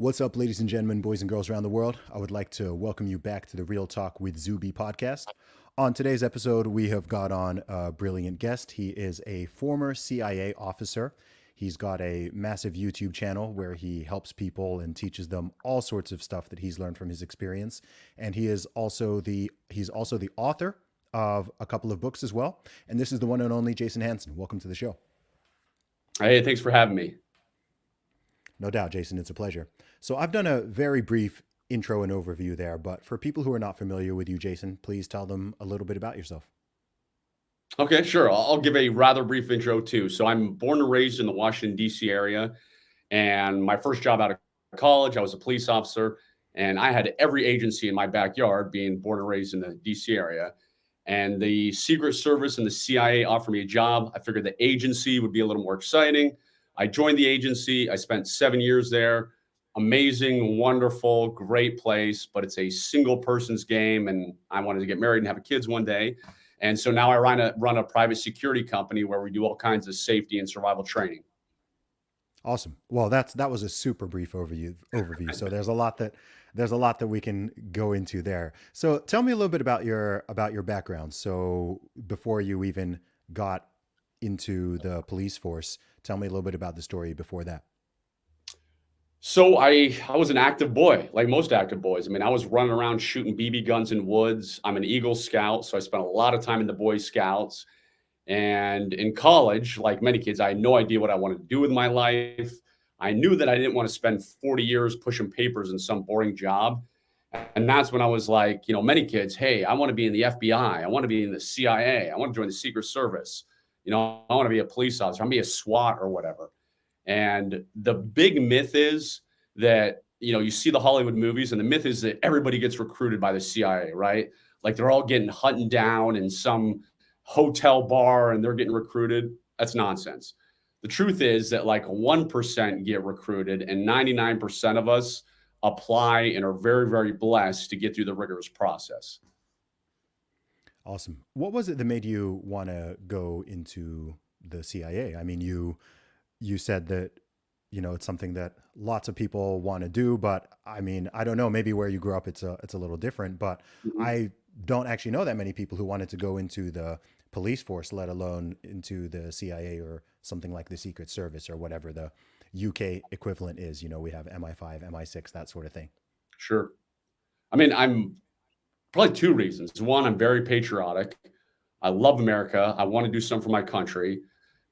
What's up, ladies and gentlemen, boys and girls around the world? I would like to welcome you back to the Real Talk with Zuby podcast. On today's episode, we have got on a brilliant guest. He is a former CIA officer. He's got a massive YouTube channel where he helps people and teaches them all sorts of stuff that he's learned from his experience. And he's also the author of a couple of books as well. And this is the one and only Jason Hanson. Welcome to the show. Hey, thanks for having me. No doubt, Jason, it's a pleasure. So I've done a very brief intro and overview there, but for people who are not familiar with you, Jason, please tell them a little bit about yourself. Okay, sure. I'll give a rather brief intro too. So I'm born and raised in the Washington, D.C. area. And my first job out of college, I was a police officer. And I had every agency in my backyard being born and raised in the D.C. area. And the Secret Service and the CIA offered me a job. I figured the agency would be a little more exciting. I joined the agency. I spent 7 years there. Amazing, wonderful, great place, but it's a single person's game. And I wanted to get married and have kids one day. And so now I run a private security company where we do all kinds of safety and survival training. Awesome. Well, that was a super brief overview. So there's a lot that we can go into there. So tell me a little bit about your background. So before you even got into the police force, tell me a little bit about the story before that. So I was an active boy, like most active boys. I mean, I was running around shooting BB guns in woods. I'm an Eagle Scout, so I spent a lot of time in the Boy Scouts. And in college, like many kids, I had no idea what I wanted to do with my life. I knew that I didn't want to spend 40 years pushing papers in some boring job. And that's when I was like, many kids, hey, I want to be in the FBI. I want to be in the CIA. I want to join the Secret Service. I want to be a police officer. I want to be a SWAT or whatever. And the big myth is that, you see the Hollywood movies, and the myth is that everybody gets recruited by the CIA, right? Like they're all getting hunted down in some hotel bar and they're getting recruited. That's nonsense. The truth is that like 1% get recruited and 99% of us apply and are very, very blessed to get through the rigorous process. Awesome. What was it that made you want to go into the CIA? I mean, you said that it's something that lots of people want to do, but I mean, I don't know, maybe where you grew up it's a little different, but Mhm. I don't actually know that many people who wanted to go into the police force, let alone into the CIA or something like the Secret Service or whatever the UK equivalent is. We have MI5, MI6, that sort of thing. Sure. I mean, I'm probably two reasons. One, I'm very patriotic. I love America. I want to do something for my country.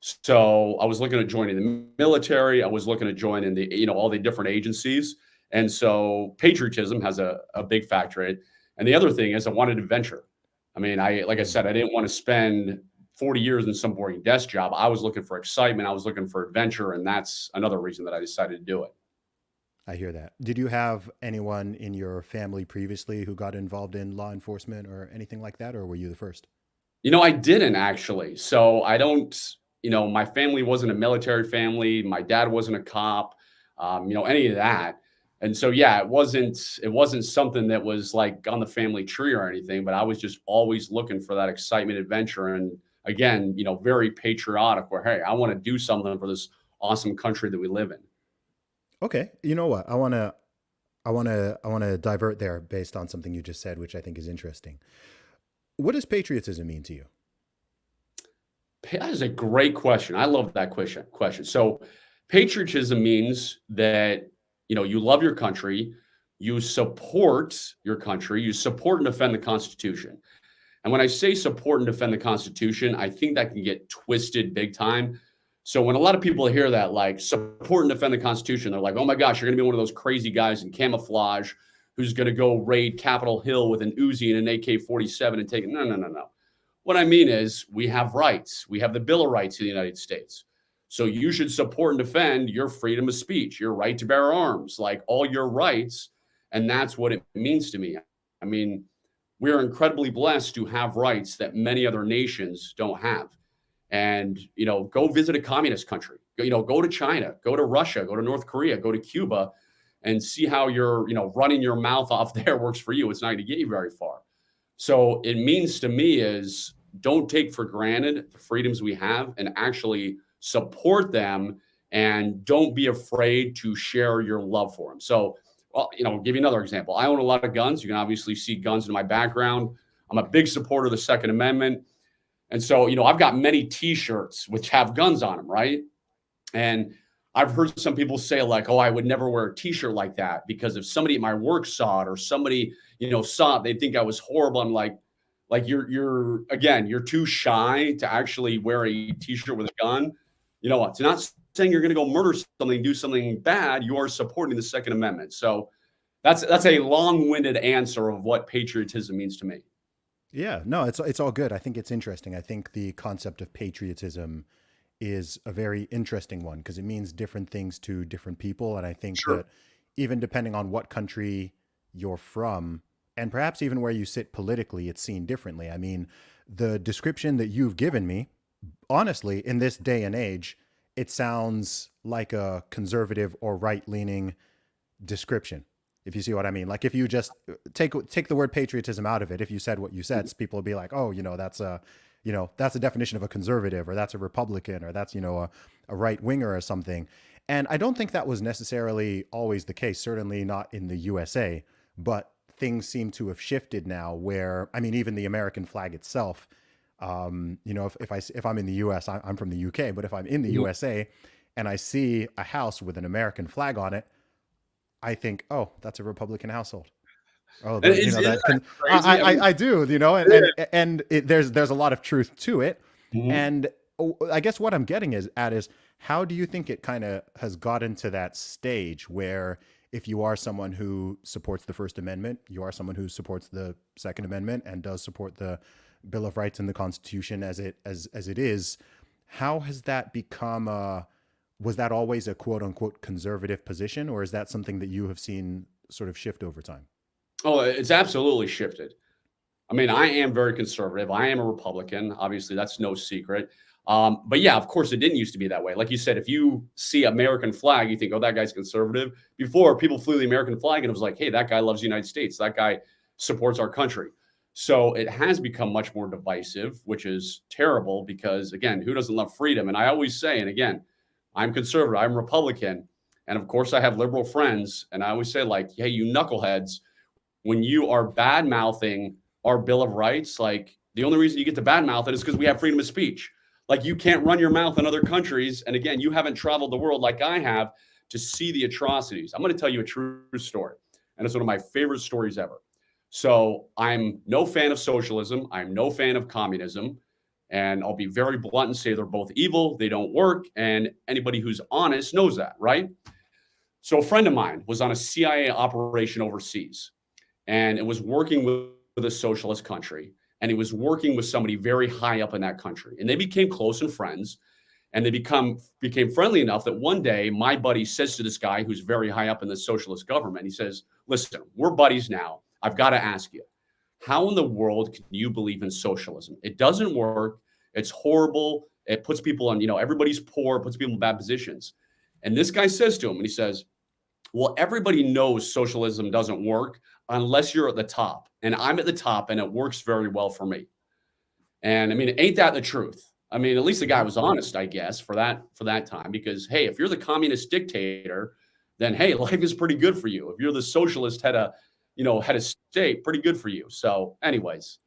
So I was looking at joining the military. I was looking at joining all the different agencies. And so patriotism has a big factor in it. And the other thing is I wanted adventure. I mean, like I Mm, said, I didn't want to spend 40 years in some boring desk job. I was looking for excitement. I was looking for adventure. And that's another reason that I decided to do it. I hear that. Did you have anyone in your family previously who got involved in law enforcement or anything like that, or were you the first? I didn't actually. So I don't, my family wasn't a military family. My dad wasn't a cop, any of that. And so, yeah, it wasn't something that was like on the family tree or anything, but I was just always looking for that excitement, adventure. And again, very patriotic where, hey, I want to do something for this awesome country that we live in. Okay. You know what? I want to divert there based on something you just said, which I think is interesting. What does patriotism mean to you? That is a great question. I love that question. So patriotism means that you love your country, you support your country, you support and defend the Constitution. And when I say support and defend the Constitution, I think that can get twisted big time. So when a lot of people hear that, like support and defend the Constitution, they're like, "Oh my gosh, you're going to be one of those crazy guys in camouflage who's going to go raid Capitol Hill with an Uzi and an AK-47 and take it." No, no, no, no. What I mean is, we have rights. We have the Bill of Rights of the United States. So you should support and defend your freedom of speech, your right to bear arms, like all your rights. And that's what it means to me. I mean, we are incredibly blessed to have rights that many other nations don't have. And, go visit a communist country, go to China, go to Russia, go to North Korea, go to Cuba and see how running your mouth off there works for you. It's not going to get you very far. So it means to me is don't take for granted the freedoms we have and actually support them and don't be afraid to share your love for them. So, well, I'll give you another example. I own a lot of guns. You can obviously see guns in my background. I'm a big supporter of the Second Amendment. And so, I've got many t-shirts which have guns on them, right? And I've heard some people say like, "Oh, I would never wear a t-shirt like that because if somebody at my work saw it or somebody, saw it, they'd think I was horrible." I'm like you're too shy to actually wear a t-shirt with a gun. You know what? It's not saying you're going to go murder something, do something bad. You are supporting the Second Amendment. So that's a long-winded answer of what patriotism means to me. Yeah, no, it's all good. I think it's interesting. I think the concept of patriotism is a very interesting one because it means different things to different people. And I think Sure. that even depending on what country you're from, and perhaps even where you sit politically, it's seen differently. I mean, the description that you've given me, honestly, in this day and age, it sounds like a conservative or right leaning description. If you see what I mean, like if you just take the word patriotism out of it, if you said what you said, people would be like, "Oh, that's a definition of a conservative, or that's a Republican, or that's a right winger or something." And I don't think that was necessarily always the case. Certainly not in the USA, but things seem to have shifted now. Where I mean, even the American flag itself. If I'm in the U.S., I'm from the UK, but if I'm in the Mhm. USA and I see a house with an American flag on it, I think, oh, that's a Republican household. Oh, And the you know isn't that that can crazy? I mean, I do, there's a lot of truth to it, mhm. and I guess what I'm getting is how do you think it kind of has gotten to that stage where if you are someone who supports the First Amendment, you are someone who supports the Second Amendment and does support the Bill of Rights and the Constitution as it is, how has that become a was that always a quote unquote conservative position, or is that something that you have seen sort of shift over time? Oh, it's absolutely shifted. I mean, I am very conservative. I am a Republican. Obviously, that's no secret. But yeah, of course, it didn't used to be that way. Like you said, if you see American flag, you think, "Oh, that guy's conservative." Before, people flew the American flag, and it was like, "Hey, that guy loves the United States. That guy supports our country." So it has become much more divisive, which is terrible because, again, who doesn't love freedom? And I always say, and again, I'm conservative. I'm Republican, and of course, I have liberal friends, and I always say, like, "Hey, you knuckleheads." When you are bad mouthing our Bill of Rights, like the only reason you get to bad mouth it is because we have freedom of speech. Like you can't run your mouth in other countries. And again, you haven't traveled the world like I have to see the atrocities. I'm going to tell you a true story. And it's one of my favorite stories ever. So I'm no fan of socialism. I'm no fan of communism. And I'll be very blunt and say they're both evil. They don't work. And anybody who's honest knows that, right? So a friend of mine was on a CIA operation overseas and it was working with a socialist country. And he was working with somebody very high up in that country. And they became close and friends. And they became friendly enough that one day my buddy says to this guy who's very high up in the socialist government, he says, "Listen, we're buddies now. I've got to ask you, how in the world can you believe in socialism? It doesn't work. It's horrible. It puts people on, everybody's poor, it puts people in bad positions." And this guy says to him, and he says, "Well, everybody knows socialism doesn't work unless you're at the top. And I'm at the top and it works very well for me." And I mean, ain't that the truth? I mean, at least the guy Hmm. was honest, I guess, for that time. Because hey, if you're the communist dictator, then hey, life is pretty good for you. If you're the socialist head of state, pretty good for you. So, anyways,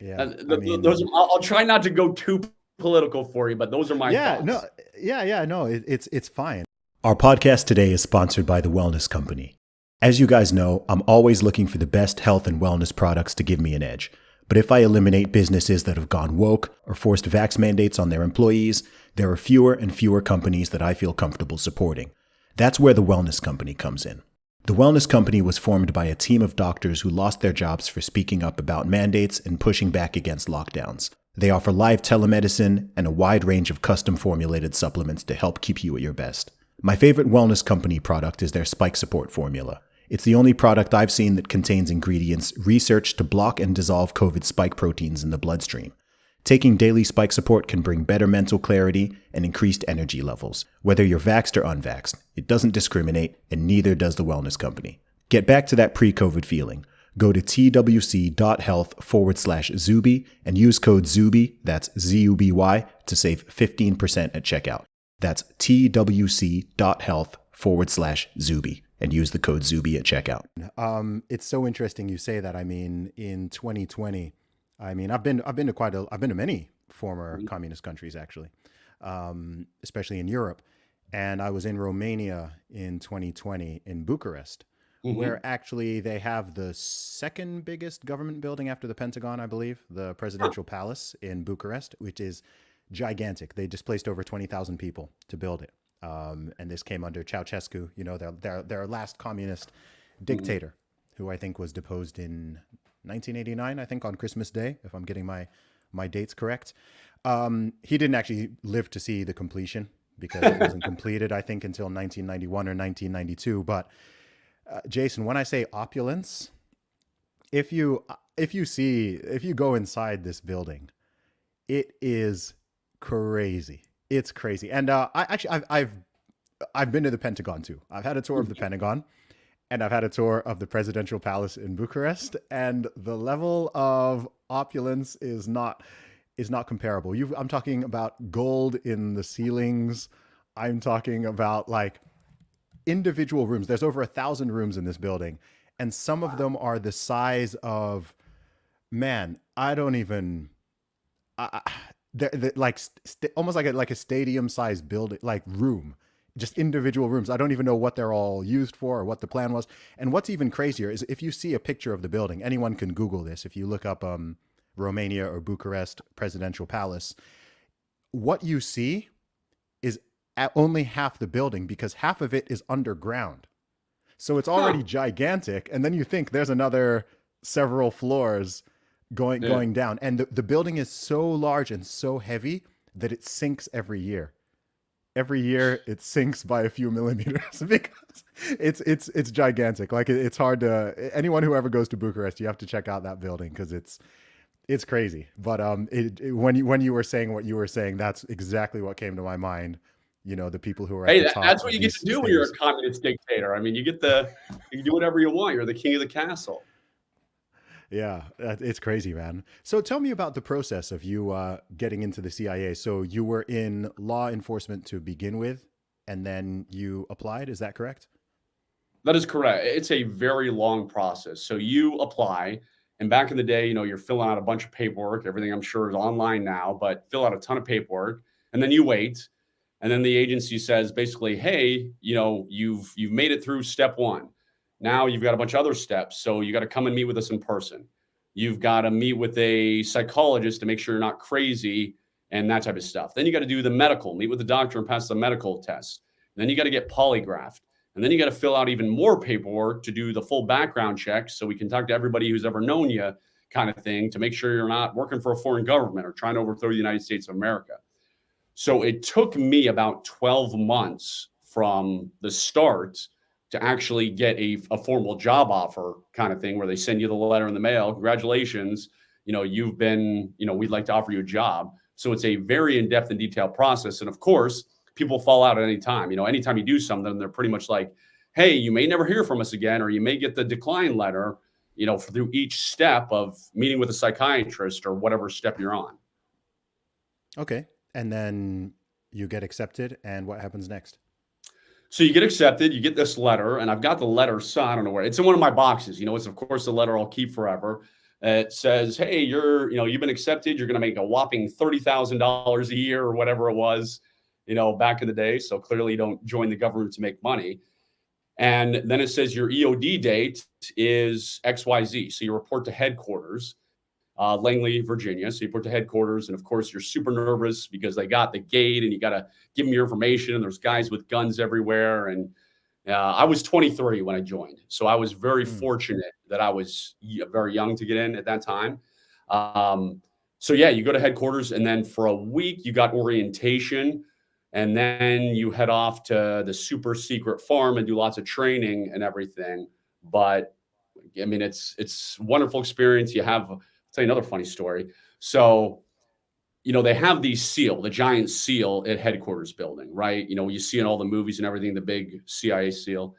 Yeah, I mean, I'll try not to go too political for you, but those are my yeah, no, thoughts. yeah, no, it's fine. Our podcast today is sponsored by the Wellness Company. As you guys know, I'm always looking for the best health and wellness products to give me an edge. But if I eliminate businesses that have gone woke or forced vax mandates on their employees, there are fewer and fewer companies that I feel comfortable supporting. That's where the Wellness Company comes in. The Wellness Company was formed by a team of doctors who lost their jobs for speaking up about mandates and pushing back against lockdowns. They offer live telemedicine and a wide range of custom formulated supplements to help keep you at your best. My favorite Wellness Company product is their Spike Support formula. It's the only product I've seen that contains ingredients researched to block and dissolve COVID spike proteins in the bloodstream. Taking daily Spike Support can bring better mental clarity and increased energy levels. Whether you're vaxxed or unvaxxed, it doesn't discriminate, and neither does the Wellness Company. Get back to that pre-COVID feeling. Go to twc.health/Zuby and use code Zuby, that's ZUBY, to save 15% at checkout. That's twc.health/Zuby and use the code Zuby at checkout. It's so interesting you say that. I mean, in 2020, I mean, I've been to many former communist countries actually, especially in Europe, and I was in Romania in 2020 in Bucharest, where actually they have the second biggest government building after the Pentagon, I believe, the presidential palace in Bucharest, which is gigantic. They displaced over 20,000 people to build it. And this came under Ceausescu, you know, their last communist dictator, who I think was deposed in 1989, I think on Christmas Day, if I'm getting my dates correct. He didn't actually live to see the completion because it wasn't completed, I think, until 1991 or 1992. But Jason, when I say opulence, if you go inside this building, it is crazy. It's crazy. And I've been to the Pentagon too. I've had a tour of the Pentagon, and I've had a tour of the presidential palace in Bucharest, and the level of opulence is not comparable. I'm talking about gold in the ceilings. I'm talking about like individual rooms. There's over 1,000 rooms in this building, and some of them are the size of, man, I don't even. They're like almost like a stadium sized building, like room, just individual rooms. I don't even know what they're all used for or what the plan was. And what's even crazier is if you see a picture of the building, anyone can Google this. If you look up Romania or Bucharest presidential palace, what you see is at only half the building because half of it is underground. So it's already gigantic. And then you think there's another several floors going down, and the building is so large and so heavy that it sinks every year. Every year it sinks by a few millimeters because it's gigantic. Like it's hard to, anyone who ever goes to Bucharest, you have to check out that building because it's crazy. But when you were saying what you were saying, that's exactly what came to my mind. You know, the people who are at the top. That's what you get to do when you're a communist dictator. I mean, you can do whatever you want. You're the king of the castle. Yeah, it's crazy, man. So tell me about the process of you getting into the CIA. So you were in law enforcement to begin with, and then you applied. Is that correct? That is correct. It's a very long process. So you apply, and back in the day, you know, you're filling out a bunch of paperwork. Everything I'm sure is online now, but fill out a ton of paperwork, and then you wait, and then the agency says basically, hey, you know, you've made it through step one. Now you've got a bunch of other steps. So you got to come and meet with us in person. You've got to meet with a psychologist to make sure you're not crazy and that type of stuff. Then you got to do the medical, meet with the doctor and pass the medical test. Then you got to get polygraphed. And then you got to fill out even more paperwork to do the full background check so we can talk to everybody who's ever known you, kind of thing, to make sure you're not working for a foreign government or trying to overthrow the United States of America. So it took me about 12 months from the start to actually get a formal job offer, kind of thing, where they send you the letter in the mail. Congratulations, you know, you've been, you know, we'd like to offer you a job. So it's a very in-depth and detailed process. And of course, people fall out at any time. You know, anytime you do something, they're pretty much like, hey, you may never hear from us again, or you may get the decline letter, you know, through each step of meeting with a psychiatrist or whatever step you're on. Okay. And then you get accepted, and what happens next? So you get accepted, you get this letter, and I've got the letter signed. I don't know where it's in one of my boxes. You know, it's of course a letter I'll keep forever. It says, "Hey, you've been accepted. You're going to make a whopping $30,000 a year or whatever it was, you know, back in the day. So clearly, you don't join the government to make money." And then it says your EOD date is XYZ. So you report to headquarters, Langley, Virginia. So you report to headquarters, and of course, you're super nervous because they got the gate, and you got to give them your information. And there's guys with guns everywhere, and I was 23 when I joined, so I was very fortunate that I was very young to get in at that time. So yeah, you go to headquarters, and then for a week you got orientation, and then you head off to the super secret farm and do lots of training and everything. But I mean, it's a wonderful experience. I'll tell you another funny story. So you know, they have the giant seal at headquarters building, right? You know, you see in all the movies and everything, the big CIA seal.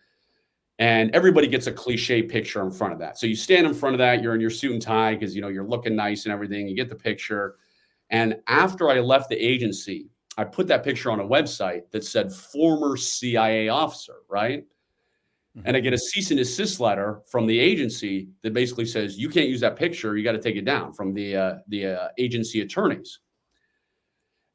And everybody gets a cliche picture in front of that. So you stand in front of that, you're in your suit and tie because, you know, you're looking nice and everything. You get the picture. And after I left the agency, I put that picture on a website that said former CIA officer, right? Hmm. And I get a cease and desist letter from the agency that basically says you can't use that picture. You got to take it down from the agency attorneys.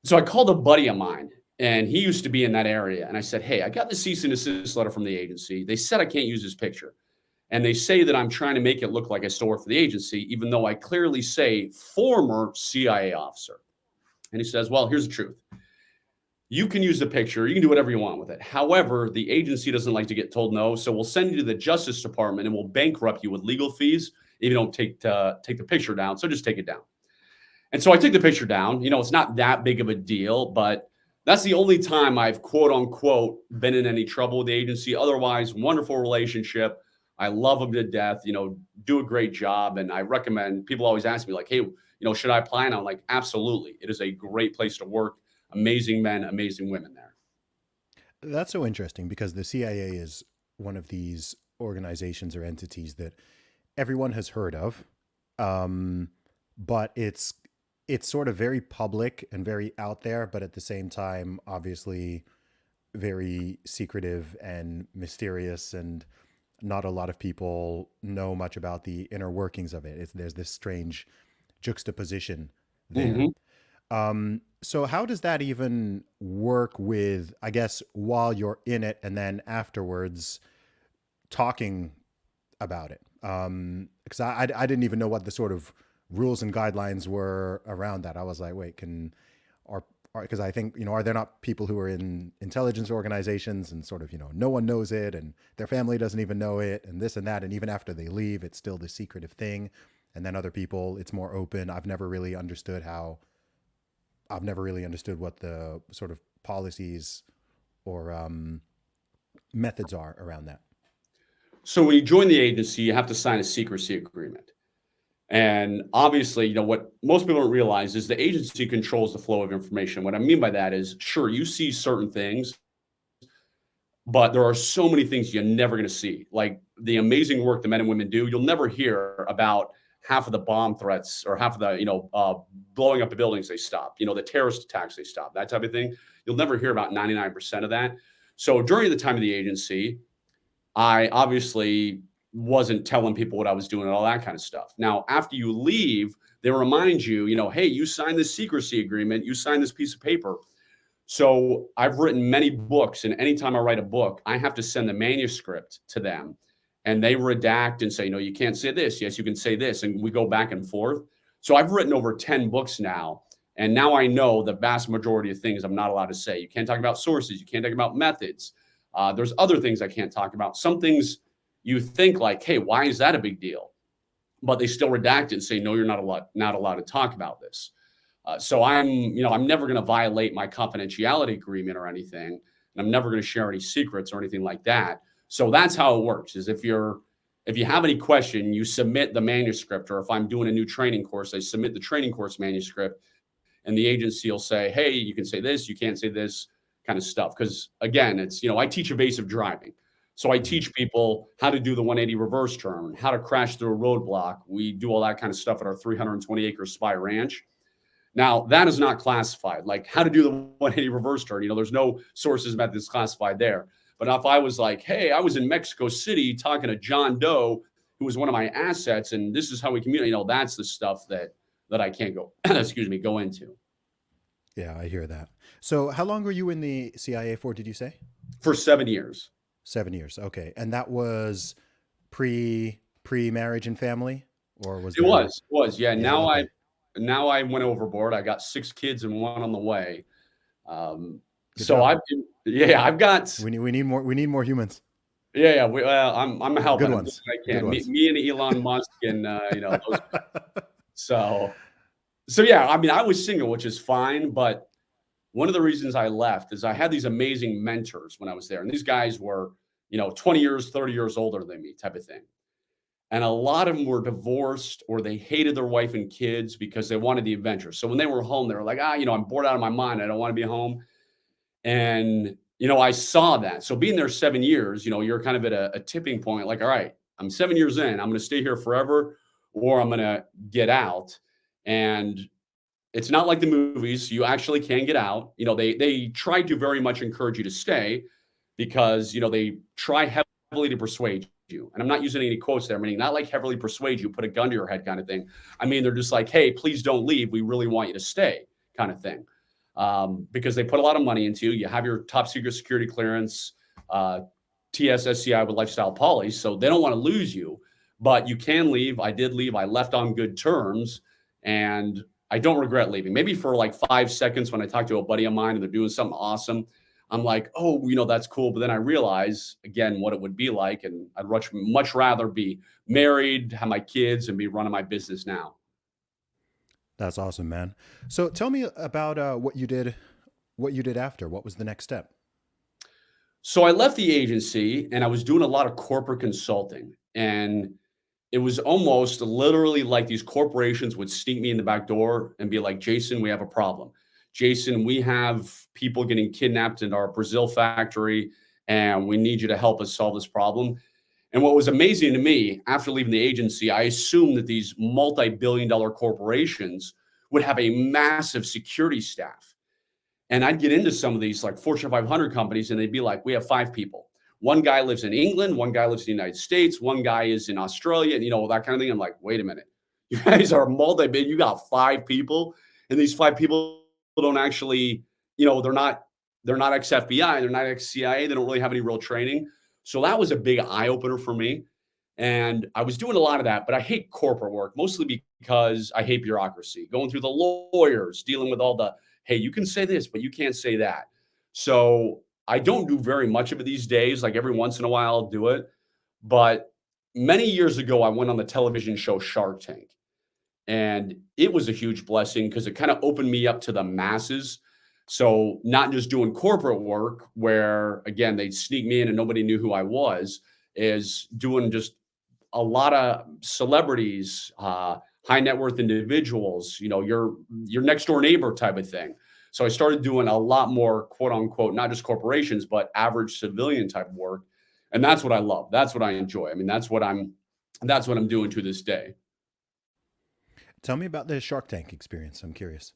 So I called a buddy of mine, and he used to be in that area. And I said, "Hey, I got the cease and desist letter from the agency. They said I can't use this picture, and they say that I'm trying to make it look like I still work for the agency, even though I clearly say former CIA officer." And he says, "Well, here's the truth. You can use the picture. You can do whatever you want with it. However, the agency doesn't like to get told no, so we'll send you to the Justice Department and we'll bankrupt you with legal fees if you don't take the picture down. So just take it down." And so I took the picture down. It's not that big of a deal, but that's the only time I've quote unquote been in any trouble with the agency. Otherwise, wonderful relationship. I love them to death. Do a great job, and I recommend. People always ask me like, "Hey, should I apply?" And I'm like, absolutely. It is a great place to work. Amazing men, amazing women there. That's so interesting because the CIA is one of these organizations or entities that everyone has heard of, um, but it's sort of very public and very out there, but at the same time, obviously, very secretive and mysterious, and not a lot of people know much about the inner workings of it. There's this strange juxtaposition there. Mhm. So how does that even work with, I guess, while you're in it and then afterwards talking about it? Because I didn't even know what the sort of rules and guidelines were around that. I was like, wait, are, because I think, are there not people who are in intelligence organizations and sort of, no one knows it and their family doesn't even know it and this and that. And even after they leave, it's still this secretive thing. And then other people, it's more open. I've never really understood what the sort of policies or methods are around that. So when you join the agency, you have to sign a secrecy agreement. And obviously, what most people don't realize is the agency controls the flow of information. What I mean by that is, sure, you see certain things, but there are so many things you're never going to see. Like the amazing work the men and women do, you'll never hear about half of the bomb threats or half of the, blowing up the buildings they stopped, the terrorist attacks they stopped, that type of thing. You'll never hear about 99% of that. So during the time of the agency, I obviously wasn't telling people what I was doing and all that kind of stuff. Now, after you leave, they remind you, hey, you signed this secrecy agreement, you signed this piece of paper. So I've written many books, and anytime I write a book, I have to send the manuscript to them, and they redact and say, no, you can't say this. Yes, you can say this, and we go back and forth. So I've written over 10 books now, and now I know the vast majority of things I'm not allowed to say. You can't talk about sources. You can't talk about methods. There's other things I can't talk about. Some things you think like, hey, why is that a big deal? But they still redact it and say, no, you're not allowed to talk about this. So I'm never going to violate my confidentiality agreement or anything, and I'm never going to share any secrets or anything like that. So that's how it works. Is if you have any question, you submit the manuscript, or if I'm doing a new training course, I submit the training course manuscript, and the agency will say, hey, you can say this, you can't say this kind of stuff. Because again, it's I teach evasive driving. So I Mhm. teach people how to do the 180 reverse turn, how to crash through a roadblock. We do all that kind of stuff at our 320-acre spy ranch. Now, that is not classified. Like how to do the 180 reverse turn, there's no sources methods classified there. But if I was like, hey, I was in Mexico City talking to John Doe, who was one of my assets, and this is how we communicate, that's the stuff that I can't go, excuse me, go into. Yeah, I hear that. So how long were you in the CIA for, did you say? For 7 years. 7 years. Okay. And that was pre marriage and family? Or was It there? was, yeah. Yeah, okay. Now I went overboard. I got 6 kids and one on the way. Good So job. I've got, We need more humans. yeah. I'm Good helping. I'm doing ones. what I Good can. Me, ones. me and Elon Musk and those. So yeah. I mean, I was single, which is fine. But one of the reasons I left is I had these amazing mentors when I was there, and these guys were 20 years, 30 years older than me, type of thing. And a lot of them were divorced or they hated their wife and kids because they wanted the adventure. So when they were home, they were like, I'm bored out of my mind. I don't want to be home. And, I saw that. So being there 7 years, you're kind of at a tipping point like, all right, I'm 7 years in, I'm going to stay here forever or I'm going to get out. And It's not like the movies. You actually can get out. They try to very much encourage you to stay because they try heavily to persuade you. And I'm not using any quotes there, meaning not like heavily persuade you, put a gun to your head kind of thing. I mean, they're just like, hey, please don't leave. We really want you to stay, kind of thing. Because they put a lot of money into you. You have your top secret security clearance, TSSCI with lifestyle poly, so they don't want to lose you. But you can leave. I did leave. I left on good terms, and I don't regret leaving. Maybe for like 5 seconds when I talk to a buddy of mine and they're doing something awesome, I'm like, oh, that's cool. But then I realize again what it would be like, and I'd much rather be married, have my kids, and be running my business now. That's awesome, man. So tell me about what you did. What you did after. What was the next step? So I left the agency and I was doing a lot of corporate consulting. And it was almost literally like these corporations would sneak me in the back door and be like, Jason, we have a problem. Jason, we have people getting kidnapped in our Brazil factory and we need you to help us solve this problem. And what was amazing to me after leaving the agency, I assumed that these multi-billion-dollar corporations would have a massive security staff. And I'd get into some of these like Fortune 500 companies and they'd be like, we have 5 people. One guy lives in England, one guy lives in the United States, one guy is in Australia, and that kind of thing. I'm like, wait a minute. You guys are multi-big. You got 5 people, and these 5 people don't actually, they're not ex-FBI, they're not ex-CIA, they don't really have any real training. So that was a big eye-opener for me. And I was doing a lot of that, but I hate corporate work, mostly because I hate bureaucracy, going through the lawyers, dealing with all the, hey, you can say this, but you can't say that. So I don't do very much of it these days. Like every once in a while, I'll do it. But many years ago, I went on the television show Shark Tank. And it was a huge blessing because it kind of opened me up to the masses. So not just doing corporate work where, again, they'd sneak me in and nobody knew who I was, is doing just a lot of celebrities, high net worth individuals, your next door neighbor type of thing. So I started doing a lot more quote unquote, not just corporations, but average civilian type of work. And that's what I love. That's what I enjoy. I mean, that's what I'm doing to this day. Tell me about the Shark Tank experience. I'm curious.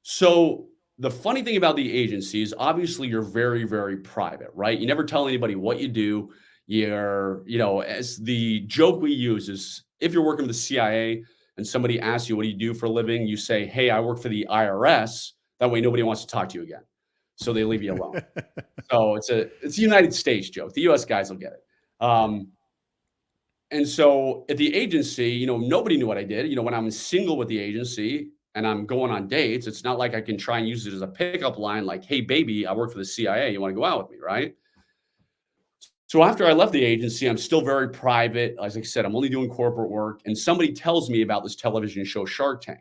So the funny thing about the agency is obviously you're very, very private, right? You never tell anybody what you do. As the joke we use is if you're working with the CIA and somebody asks you, what do you do for a living? You say, hey, I work for the IRS. That way nobody wants to talk to you again. So they leave you alone. So it's a United States joke. The US guys will get it. And so at the agency, nobody knew what I did. When I'm single with the agency and I'm going on dates, it's not like I can try and use it as a pickup line like, hey, baby, I work for the CIA. You want to go out with me, right? So after I left the agency, I'm still very private. As I said, I'm only doing corporate work. And somebody tells me about this television show, Shark Tank.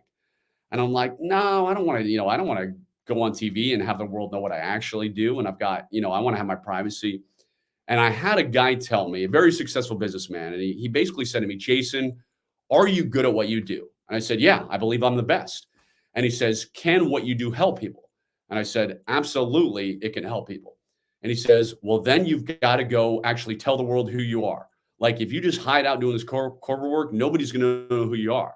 And I'm like, no, I don't want to, I don't want to go on TV and have the world know what I actually do. And I've got, I want to have my privacy. And I had a guy tell me, a very successful businessman, and he basically said to me, Jason, are you good at what you do? And I said, yeah, I believe I'm the best. And he says, can what you do help people? And I said, absolutely, it can help people. And he says, well, then you've got to go actually tell the world who you are. Like if you just hide out doing this corporate work, nobody's going to know who you are.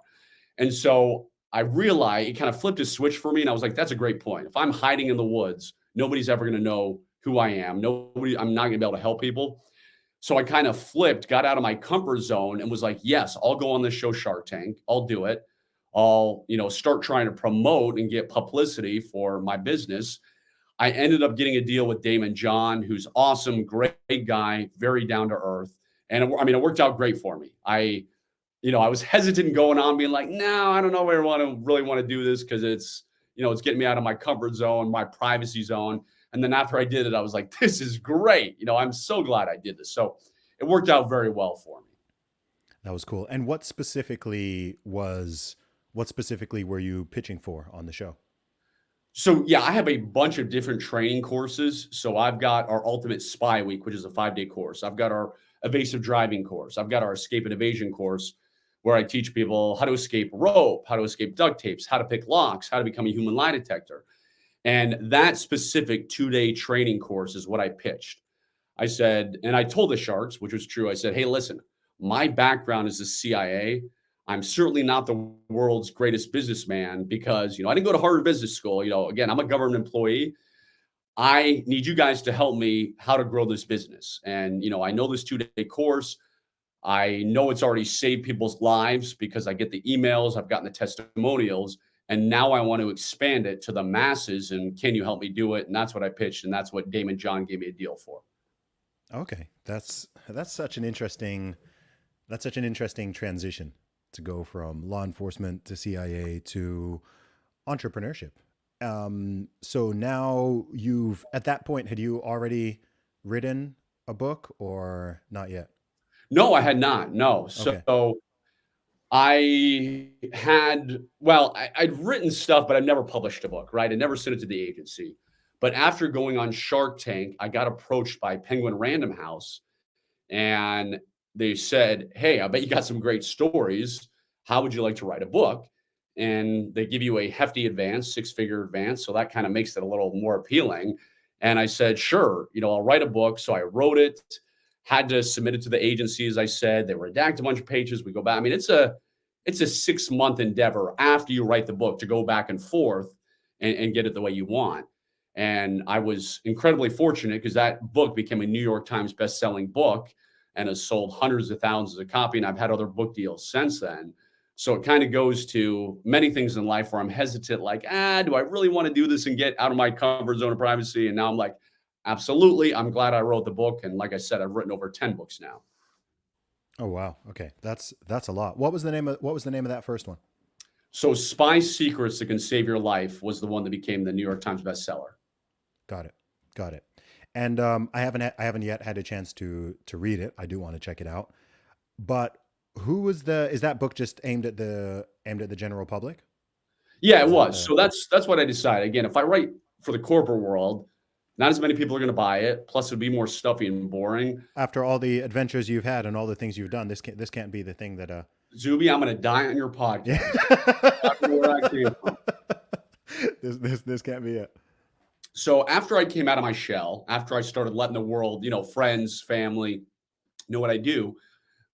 And so I realized it kind of flipped a switch for me. And I was like, that's a great point. If I'm hiding in the woods, nobody's ever going to know who I am. I'm not going to be able to help people. So I kind of flipped, got out of my comfort zone and was like, yes, I'll go on this show Shark Tank. I'll do it. I'll, start trying to promote and get publicity for my business. I ended up getting a deal with Damon John, who's awesome, great guy, very down to earth. And it worked out great for me. I was hesitant going on being like, no, I don't know where I really want to do this because it's getting me out of my comfort zone, my privacy zone. And then after I did it, I was like, this is great. I'm so glad I did this. So it worked out very well for me. That was cool. And what specifically were you pitching for on the show? So yeah, I have a bunch of different training courses. So I've got our Ultimate Spy Week, which is a 5-day course. I've got our evasive driving course. I've got our escape and evasion course where I teach people how to escape rope, how to escape duct tapes, how to pick locks, how to become a human lie detector. And that specific 2-day training course is what I pitched. I said, and I told the Sharks, which was true. I said, hey, listen, my background is the CIA. I'm certainly not the world's greatest businessman because, I didn't go to Harvard Business School. Again, I'm a government employee. I need you guys to help me how to grow this business. And, I know this 2-day course. I know it's already saved people's lives because I get the emails, I've gotten the testimonials, and now I want to expand it to the masses. And can you help me do it? And that's what I pitched. And that's what Damon John gave me a deal for. Okay, that's such an interesting transition to go from law enforcement to CIA to entrepreneurship. So now at that point, had you already written a book or not yet? No, I had not. No. Okay. So I'd written stuff, but I'd never published a book, right? I never sent it to the agency. But after going on Shark Tank, I got approached by Penguin Random House and they said, "Hey, I bet you got some great stories. How would you like to write a book?" And they give you a hefty advance, six-figure advance, so that kind of makes it a little more appealing. And I said, "Sure, I'll write a book." So I wrote it, had to submit it to the agency, as I said. They redact a bunch of pages. We go back. I mean, it's a 6-month endeavor after you write the book to go back and forth and get it the way you want. And I was incredibly fortunate because that book became a New York Times best-selling book and has sold hundreds of thousands of copies. And I've had other book deals since then. So it kind of goes to many things in life where I'm hesitant, like, do I really want to do this and get out of my comfort zone of privacy? And now I'm like, absolutely. I'm glad I wrote the book. And like I said, I've written over 10 books now. Oh wow. Okay. That's a lot. What was the name of that first one? So Spy Secrets That Can Save Your Life was the one that became the New York Times bestseller. Got it. Got it. And I haven't yet had a chance to read it. I do want to check it out. But is that book just aimed at the general public? Yeah, it Is that was. the So that's what I decided. Again, if I write for the corporate world, not as many people are going to buy it. Plus, it'd be more stuffy and boring. After all the adventures you've had and all the things you've done, this can't be the thing that Zuby, I'm going to die on your yeah. podcast. I don't know where I came from. This can't be it. So after I came out of my shell, after I started letting the world, friends, family, know what I do,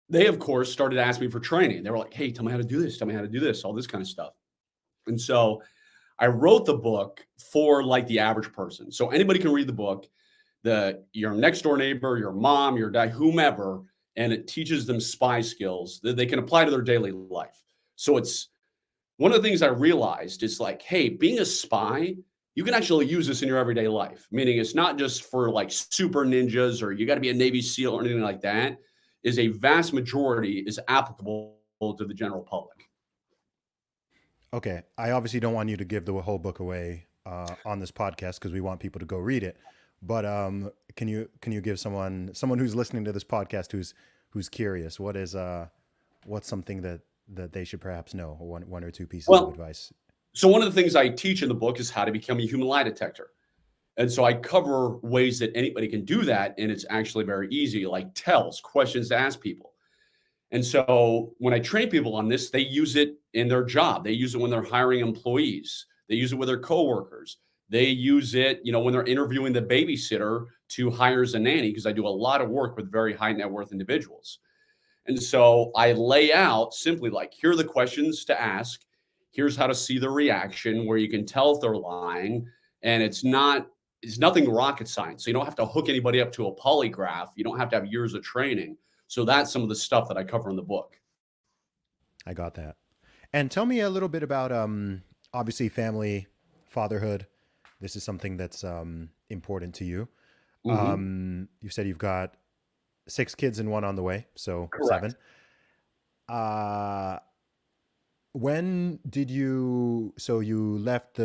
they of course started asking me for training. They were like, "Hey, tell me how to do this. Tell me how to do this. All this kind of stuff." And so I wrote the book for like the average person. So anybody can read the book, your next door neighbor, your mom, your dad, whomever, and it teaches them spy skills that they can apply to their daily life. So it's one of the things I realized is like, hey, being a spy, you can actually use this in your everyday life. Meaning it's not just for like super ninjas or you got to be a Navy SEAL or anything like that. Is a vast majority is applicable to the general public. Okay, I obviously don't want you to give the whole book away on this podcast because we want people to go read it. But can you give someone who's listening to this podcast who's curious, what's something that they should perhaps know, or one or two pieces of Well, advice? so one of the things I teach in the book is how to become a human lie detector. And so I cover ways that anybody can do that. And it's actually very easy, like tells, questions to ask people. And so when I train people on this, they use it in their job. They use it when they're hiring employees. They use it with their coworkers. They use it, when they're interviewing the babysitter to hire as a nanny, because I do a lot of work with very high net worth individuals. And so I lay out simply like, here are the questions to ask. Here's how to see the reaction where you can tell if they're lying. And it's nothing rocket science. So you don't have to hook anybody up to a polygraph. You don't have to have years of training. So that's some of the stuff that I cover in the book. I got that. And tell me a little bit about obviously family, fatherhood. This is something that's important to you. Hmm. You said you've got 6 kids and one on the way, so Correct. 7. Uh, when did you? So you left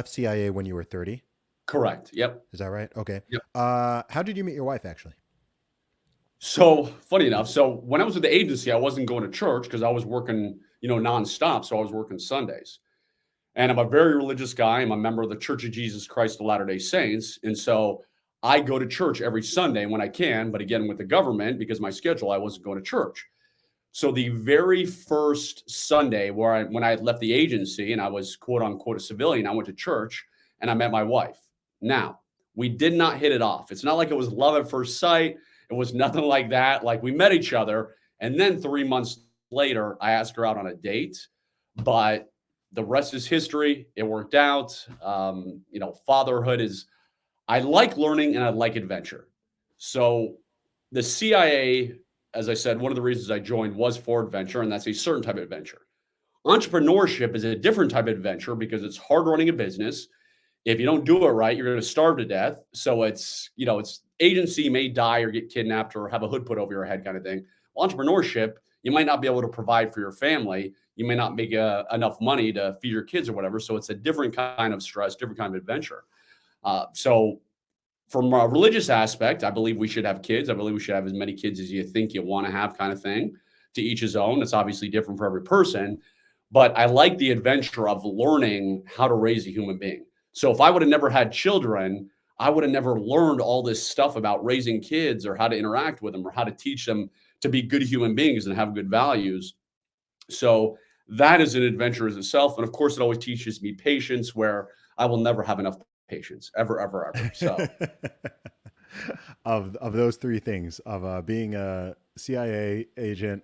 CIA when you were 30. Correct. Yep. Is that right? Okay. Yep. How did you meet your wife actually? So funny enough, so when I was with the agency, I wasn't going to church because I was working, nonstop. So I was working Sundays. And I'm a very religious guy. I'm a member of the Church of Jesus Christ of Latter-day Saints. And so I go to church every Sunday when I can. But again, with the government, because of my schedule, I wasn't going to church. So the very first Sunday when I had left the agency and I was quote unquote a civilian, I went to church and I met my wife. Now, we did not hit it off. It's not like it was love at first sight. It was nothing like that. Like we met each other. And then 3 months later, I asked her out on a date, but the rest is history. It worked out. Fatherhood is, I like learning and I like adventure. So the CIA, as I said, one of the reasons I joined was for adventure, and that's a certain type of adventure. Entrepreneurship is a different type of adventure because it's hard running a business. If you don't do it right, you're going to starve to death. So it's agency may die or get kidnapped or have a hood put over your head kind of thing. Entrepreneurship, you might not be able to provide for your family. You may not make enough money to feed your kids or whatever. So it's a different kind of stress, different kind of adventure. So from a religious aspect, I believe we should have kids. I believe we should have as many kids as you think you want to have, kind of thing. To each his own. It's obviously different for every person. But I like the adventure of learning how to raise a human being. So if I would have never had children, I would have never learned all this stuff about raising kids or how to interact with them or how to teach them to be good human beings and have good values. So that is an adventure as itself. And of course, it always teaches me patience, where I will never have enough patience, ever, ever, ever. So Of those three things, of being a CIA agent,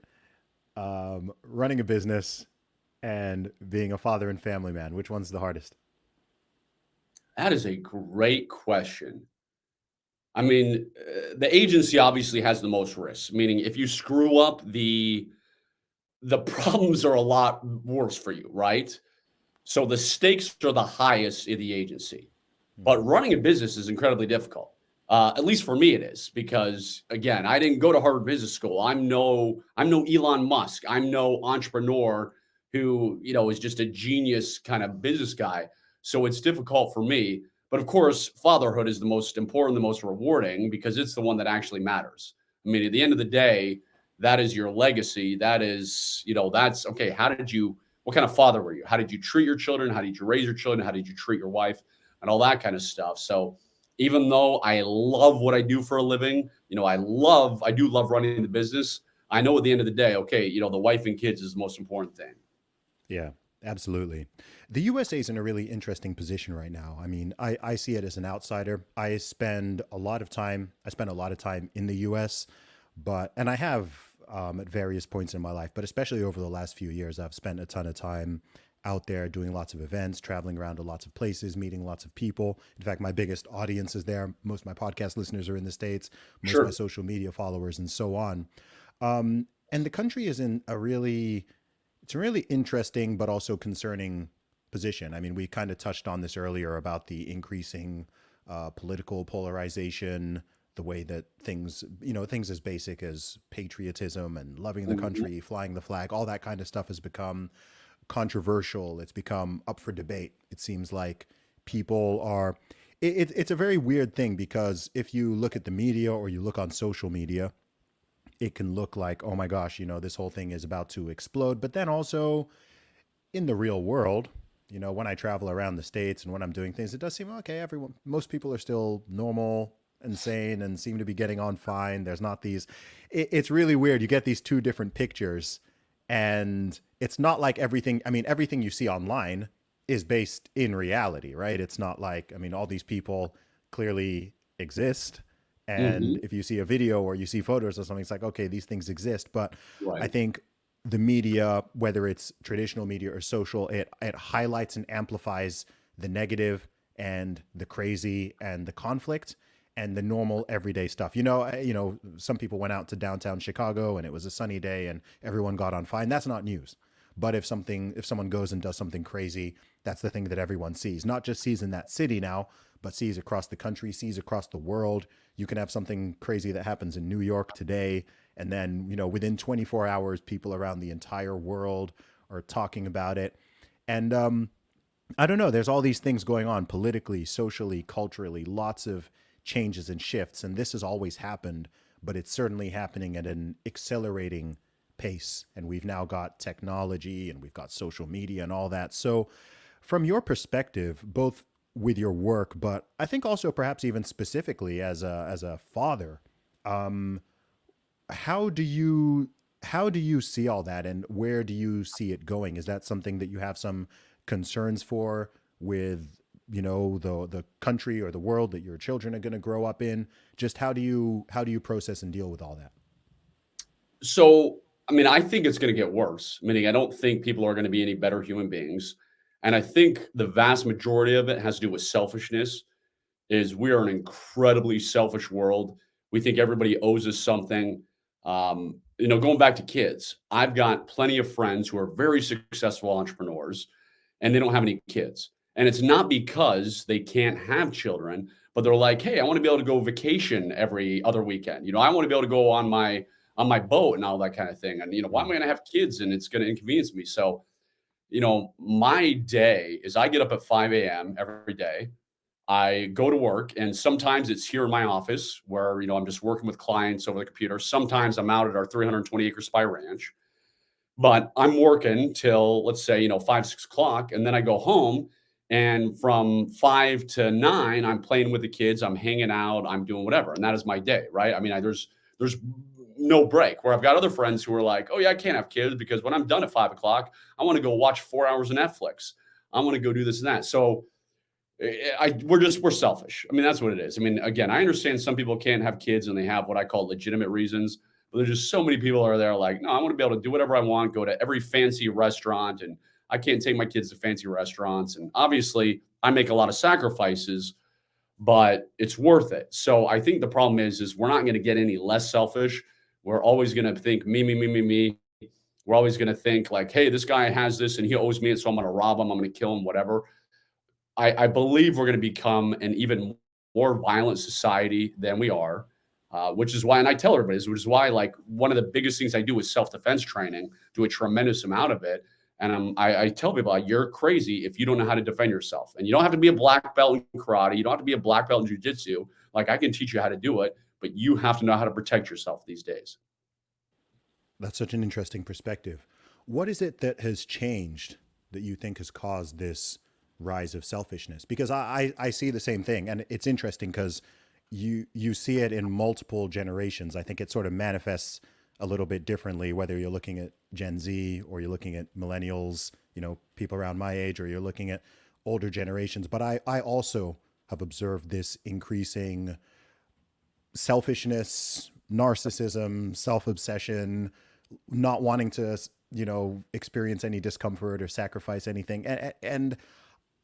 running a business, and being a father and family man, which one's the hardest? that is a great question. I mean, the agency obviously has the most risks, meaning if you screw up, the problems are a lot worse for you, right? So the stakes are the highest in the agency. Hmm. But running a business is incredibly difficult. At least for me, it is because again, I didn't go to Harvard Business School. I'm no Elon Musk. I'm no entrepreneur who is just a genius kind of business guy. So it's difficult for me. But of course, fatherhood is the most important, the most rewarding because it's the one that actually matters. I mean, at the end of the day, that is your legacy. That is, that's okay. What kind of father were you? How did you treat your children? How did you raise your children? How did you treat your wife? And all that kind of stuff. So even though I love what I do for a living, I do love running the business. I know at the end of the day, okay, the wife and kids is the most important thing. Yeah, absolutely. The USA is in a really interesting position right now. I mean, I see it as an outsider. I spend a lot of time in the US, and I have at various points in my life, but especially over the last few years, I've spent a ton of time out there doing lots of events, traveling around to lots of places, meeting lots of people. In fact, my biggest audience is there. Most of my podcast listeners are in the States, most of my Sure. social media followers, and so on. And the country is in it's a really interesting but also concerning position. I mean, we kind of touched on this earlier about the increasing political polarization, the way that things as basic as patriotism and loving the Mhm. country, flying the flag, all that kind of stuff has become controversial. It's become up for debate. It seems like people are. It's a very weird thing because if you look at the media or you look on social media, it can look like, oh my gosh, this whole thing is about to explode. But then also in the real world, when I travel around the States and when I'm doing things, it does seem okay. Most people are still normal and sane and seem to be getting on fine. There's not it's really weird. You get these two different pictures, and it's not like everything you see online is based in reality, right? It's not like, I mean, all these people clearly exist. And Mhm. if you see a video or you see photos or something, it's like, okay, these things exist. But I Right. think the media, whether it's traditional media or social, it highlights and amplifies the negative and the crazy and the conflict and the normal everyday stuff. Some people went out to downtown Chicago and it was a sunny day and everyone got on fine. That's not news. But if someone goes and does something crazy, that's the thing that everyone sees. Not just sees in that city now, but sees across the country, sees across the world. You can have something crazy that happens in New York today, and then, within 24 hours, people around the entire world are talking about it. And I don't know, there's all these things going on politically, socially, culturally, lots of changes and shifts. And this has always happened, but it's certainly happening at an accelerating pace. And we've now got technology and we've got social media and all that. So, from your perspective, both with your work, but I think also perhaps even specifically as a father, how do you how do you see all that, and where do you see it going? Is that something that you have some concerns for with the country or the world that your children are going to grow up in? Just how do you process and deal with all that? So I mean, I think it's going to get worse, meaning I don't think people are going to be any better human beings. And I think the vast majority of it has to do with selfishness. Is we are an incredibly selfish world. We think everybody owes us something. Going back to kids, I've got plenty of friends who are very successful entrepreneurs and they don't have any kids. And it's not because they can't have children, but they're like, hey, I want to be able to go vacation every other weekend. I want to be able to go on my boat and all that kind of thing. And why am I Mm. going to have kids and it's going to inconvenience me? So, my day is I get up at 5 a.m. every day. I go to work, and sometimes it's here in my office where I'm just working with clients over the computer. Sometimes I'm out at our 320-acre spy ranch, but I'm working till, let's say, 5, 6 o'clock, and then I go home. And from 5 to 9, I'm playing with the kids, I'm hanging out, I'm doing whatever, and that is my day, right? I mean, there's no break. Where I've got other friends who are like, oh yeah, I can't have kids because when I'm done at 5 o'clock, I want to go watch 4 hours of Netflix. I want to go do this and that. So we're selfish. I mean, that's what it is. I mean, again, I understand some people can't have kids and they have what I call legitimate reasons, but there's just so many people are there like, no, I want to be able to do whatever I want, go to every fancy restaurant, and I can't take my kids to fancy restaurants. And obviously, I make a lot of sacrifices, but it's worth it. So I think the problem is we're not going to get any less selfish. We're always going to think me, me, me, me, me. We're always going to think like, hey, this guy has this and he owes me it, so I'm going to rob him, I'm going to kill him, whatever. I believe we're going to become an even more violent society than we are, which is why, and I tell everybody, which is why, like, one of the biggest things I do is self defense training, do a tremendous amount of it. And I tell people, like, you're crazy if you don't know how to defend yourself. And you don't have to be a black belt in karate. You don't have to be a black belt in jujitsu. Like, I can teach you how to do it, but you have to know how to protect yourself these days. That's such an interesting perspective. What is it that has changed that you think has caused this rise of selfishness? Because I see the same thing, and it's interesting because you see it in multiple generations. I think it sort of manifests a little bit differently, whether you're looking at Gen Z or you're looking at millennials, people around my age, or you're looking at older generations. But I also have observed this increasing selfishness, narcissism, self obsession, not wanting to, experience any discomfort or sacrifice anything. And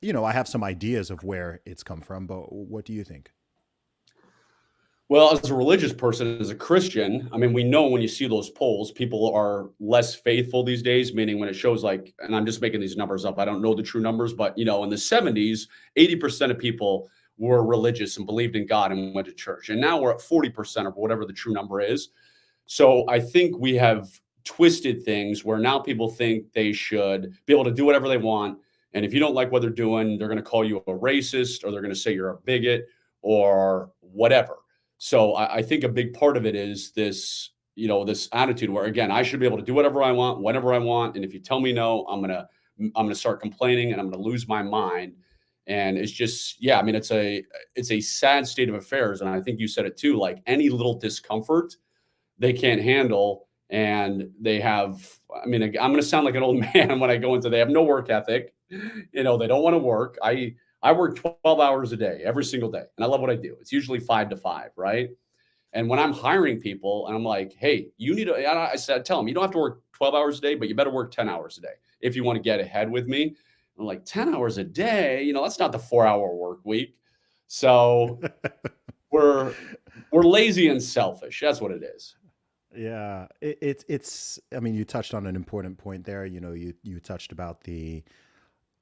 I have some ideas of where it's come from, but what do you think? Well, as a religious person, as a Christian, I mean, we know when you see those polls, people are less faithful these days, meaning when it shows like, and I'm just making these numbers up, I don't know the true numbers, but in the 70s, 80% of people were religious and believed in God and went to church. And now we're at 40% of whatever the true number is. So I think we have twisted things where now people think they should be able to do whatever they want. And if you don't like what they're doing, they're going to call you a racist or they're going to say you're a bigot or whatever. So I think a big part of it is this attitude where again, I should be able to do whatever I want, whenever I want. And if you tell me no, I'm gonna start complaining and I'm gonna lose my mind. And it's just, yeah, I mean, it's a sad state of affairs. And I think you said it too, like any little discomfort they can't handle. And they have, I mean, I'm going to sound like an old man when I go into, they have no work ethic. They don't want to work. I work 12 hours a day, every single day. And I love what I do. It's usually 5 to 5, right? And when I'm hiring people and I'm like, hey, you need to, I said, tell them you don't have to work 12 hours a day, but you better work 10 hours a day if you want to get ahead with me. I'm like, 10 hours a day, that's not the 4 hour work week. So we're, we're lazy and selfish. That's what it is. Yeah, it's. I mean, you touched on an important point there. You touched about the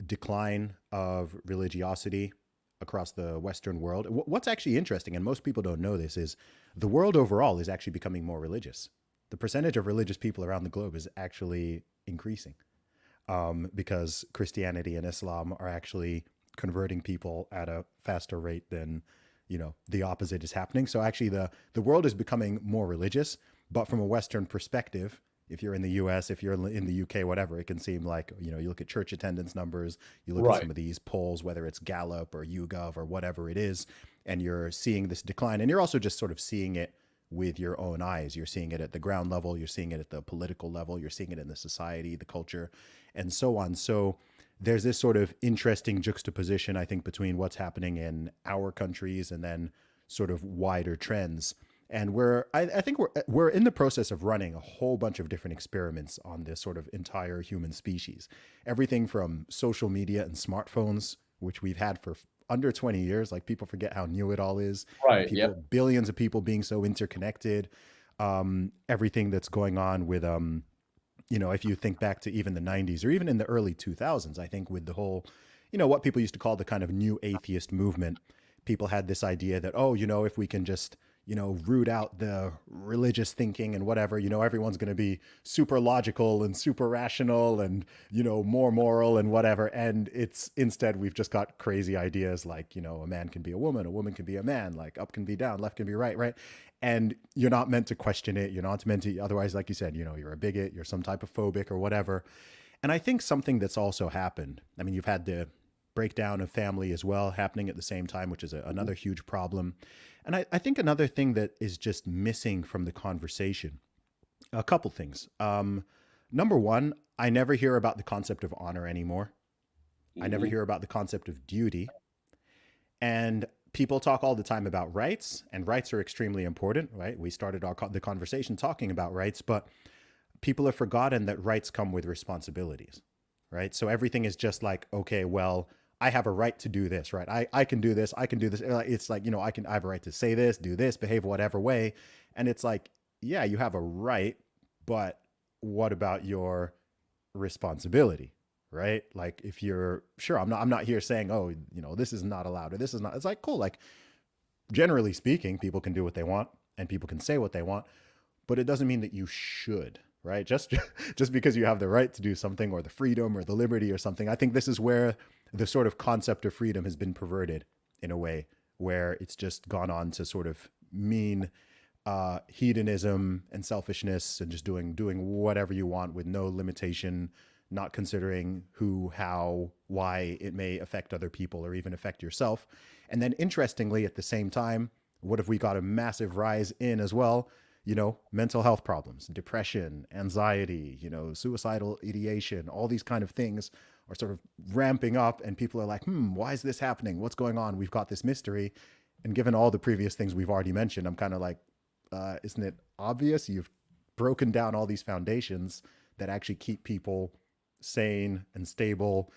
decline of religiosity across the Western world. What's actually interesting, and most people don't know this, is the world overall is actually becoming more religious. The percentage of religious people around the globe is actually increasing, because Christianity and Islam are actually converting people at a faster rate than the opposite is happening. So actually, the world is becoming more religious, but from a Western perspective, if you're in the US, if you're in the UK, whatever, it can seem like, you look at church attendance numbers, you look at Right. some of these polls, whether it's Gallup or YouGov or whatever it is, and you're seeing this decline. And you're also just sort of seeing it with your own eyes. You're seeing it at the ground level, you're seeing it at the political level, you're seeing it in the society, the culture, and so on. So there's this sort of interesting juxtaposition, I think, between what's happening in our countries and then sort of wider trends. And I think we're in the process of running a whole bunch of different experiments on this sort of entire human species. Everything from social media and smartphones, which we've had for under 20 years. Like people forget how new it all is, and Right. people, Yep. billions of people being so interconnected. Everything that's going on with if you think back to even the 90s or even in the early 2000s, I think with the whole, what people used to call the kind of new atheist movement, people had this idea that, oh, if we can just, root out the religious thinking and whatever, everyone's going to be super logical and super rational and, more moral and whatever. And it's instead, we've just got crazy ideas like, a man can be a woman can be a man, like up can be down, left can be right, right? And you're not meant to question it. You're not meant to, otherwise, like you said, you're a bigot, you're some type of phobic or whatever. And I think something that's also happened, I mean, you've had the breakdown of family as well happening at the same time, which is Mhm. another huge problem. And I think another thing that is just missing from the conversation, a couple things. Number one, I never hear about the concept of honor anymore. I never Mhm. hear about the concept of duty. And people talk all the time about rights, and rights are extremely important, right? We started the conversation talking about rights, but people have forgotten that rights come with responsibilities, right? So everything is just like, okay, well, I have a right to do this, right? I can do this, I can do this. It's like, I have a right to say this, do this, behave whatever way. And it's like, yeah, you have a right, but what about your responsibility? Right? Like if you're sure, I'm not here saying, oh, this is not allowed or this is not. It's like cool. Like generally speaking, people can do what they want and people can say what they want, but it doesn't mean that you should, right? Just because you have the right to do something or the freedom or the liberty or something. I think this is where the sort of concept of freedom has been perverted in a way where it's just gone on to sort of mean hedonism and selfishness and just doing whatever you want with no limitation, not considering who, how, why it may affect other people or even affect yourself. And then interestingly, at the same time, what if we got a massive rise in as well? Mental health problems, depression, anxiety, suicidal ideation, all these kind of things are sort of ramping up, and people are like, why is this happening? What's going on? We've got this mystery. And given all the previous things we've already mentioned, I'm kind of like, isn't it obvious? You've broken down all these foundations that actually keep people sane and stable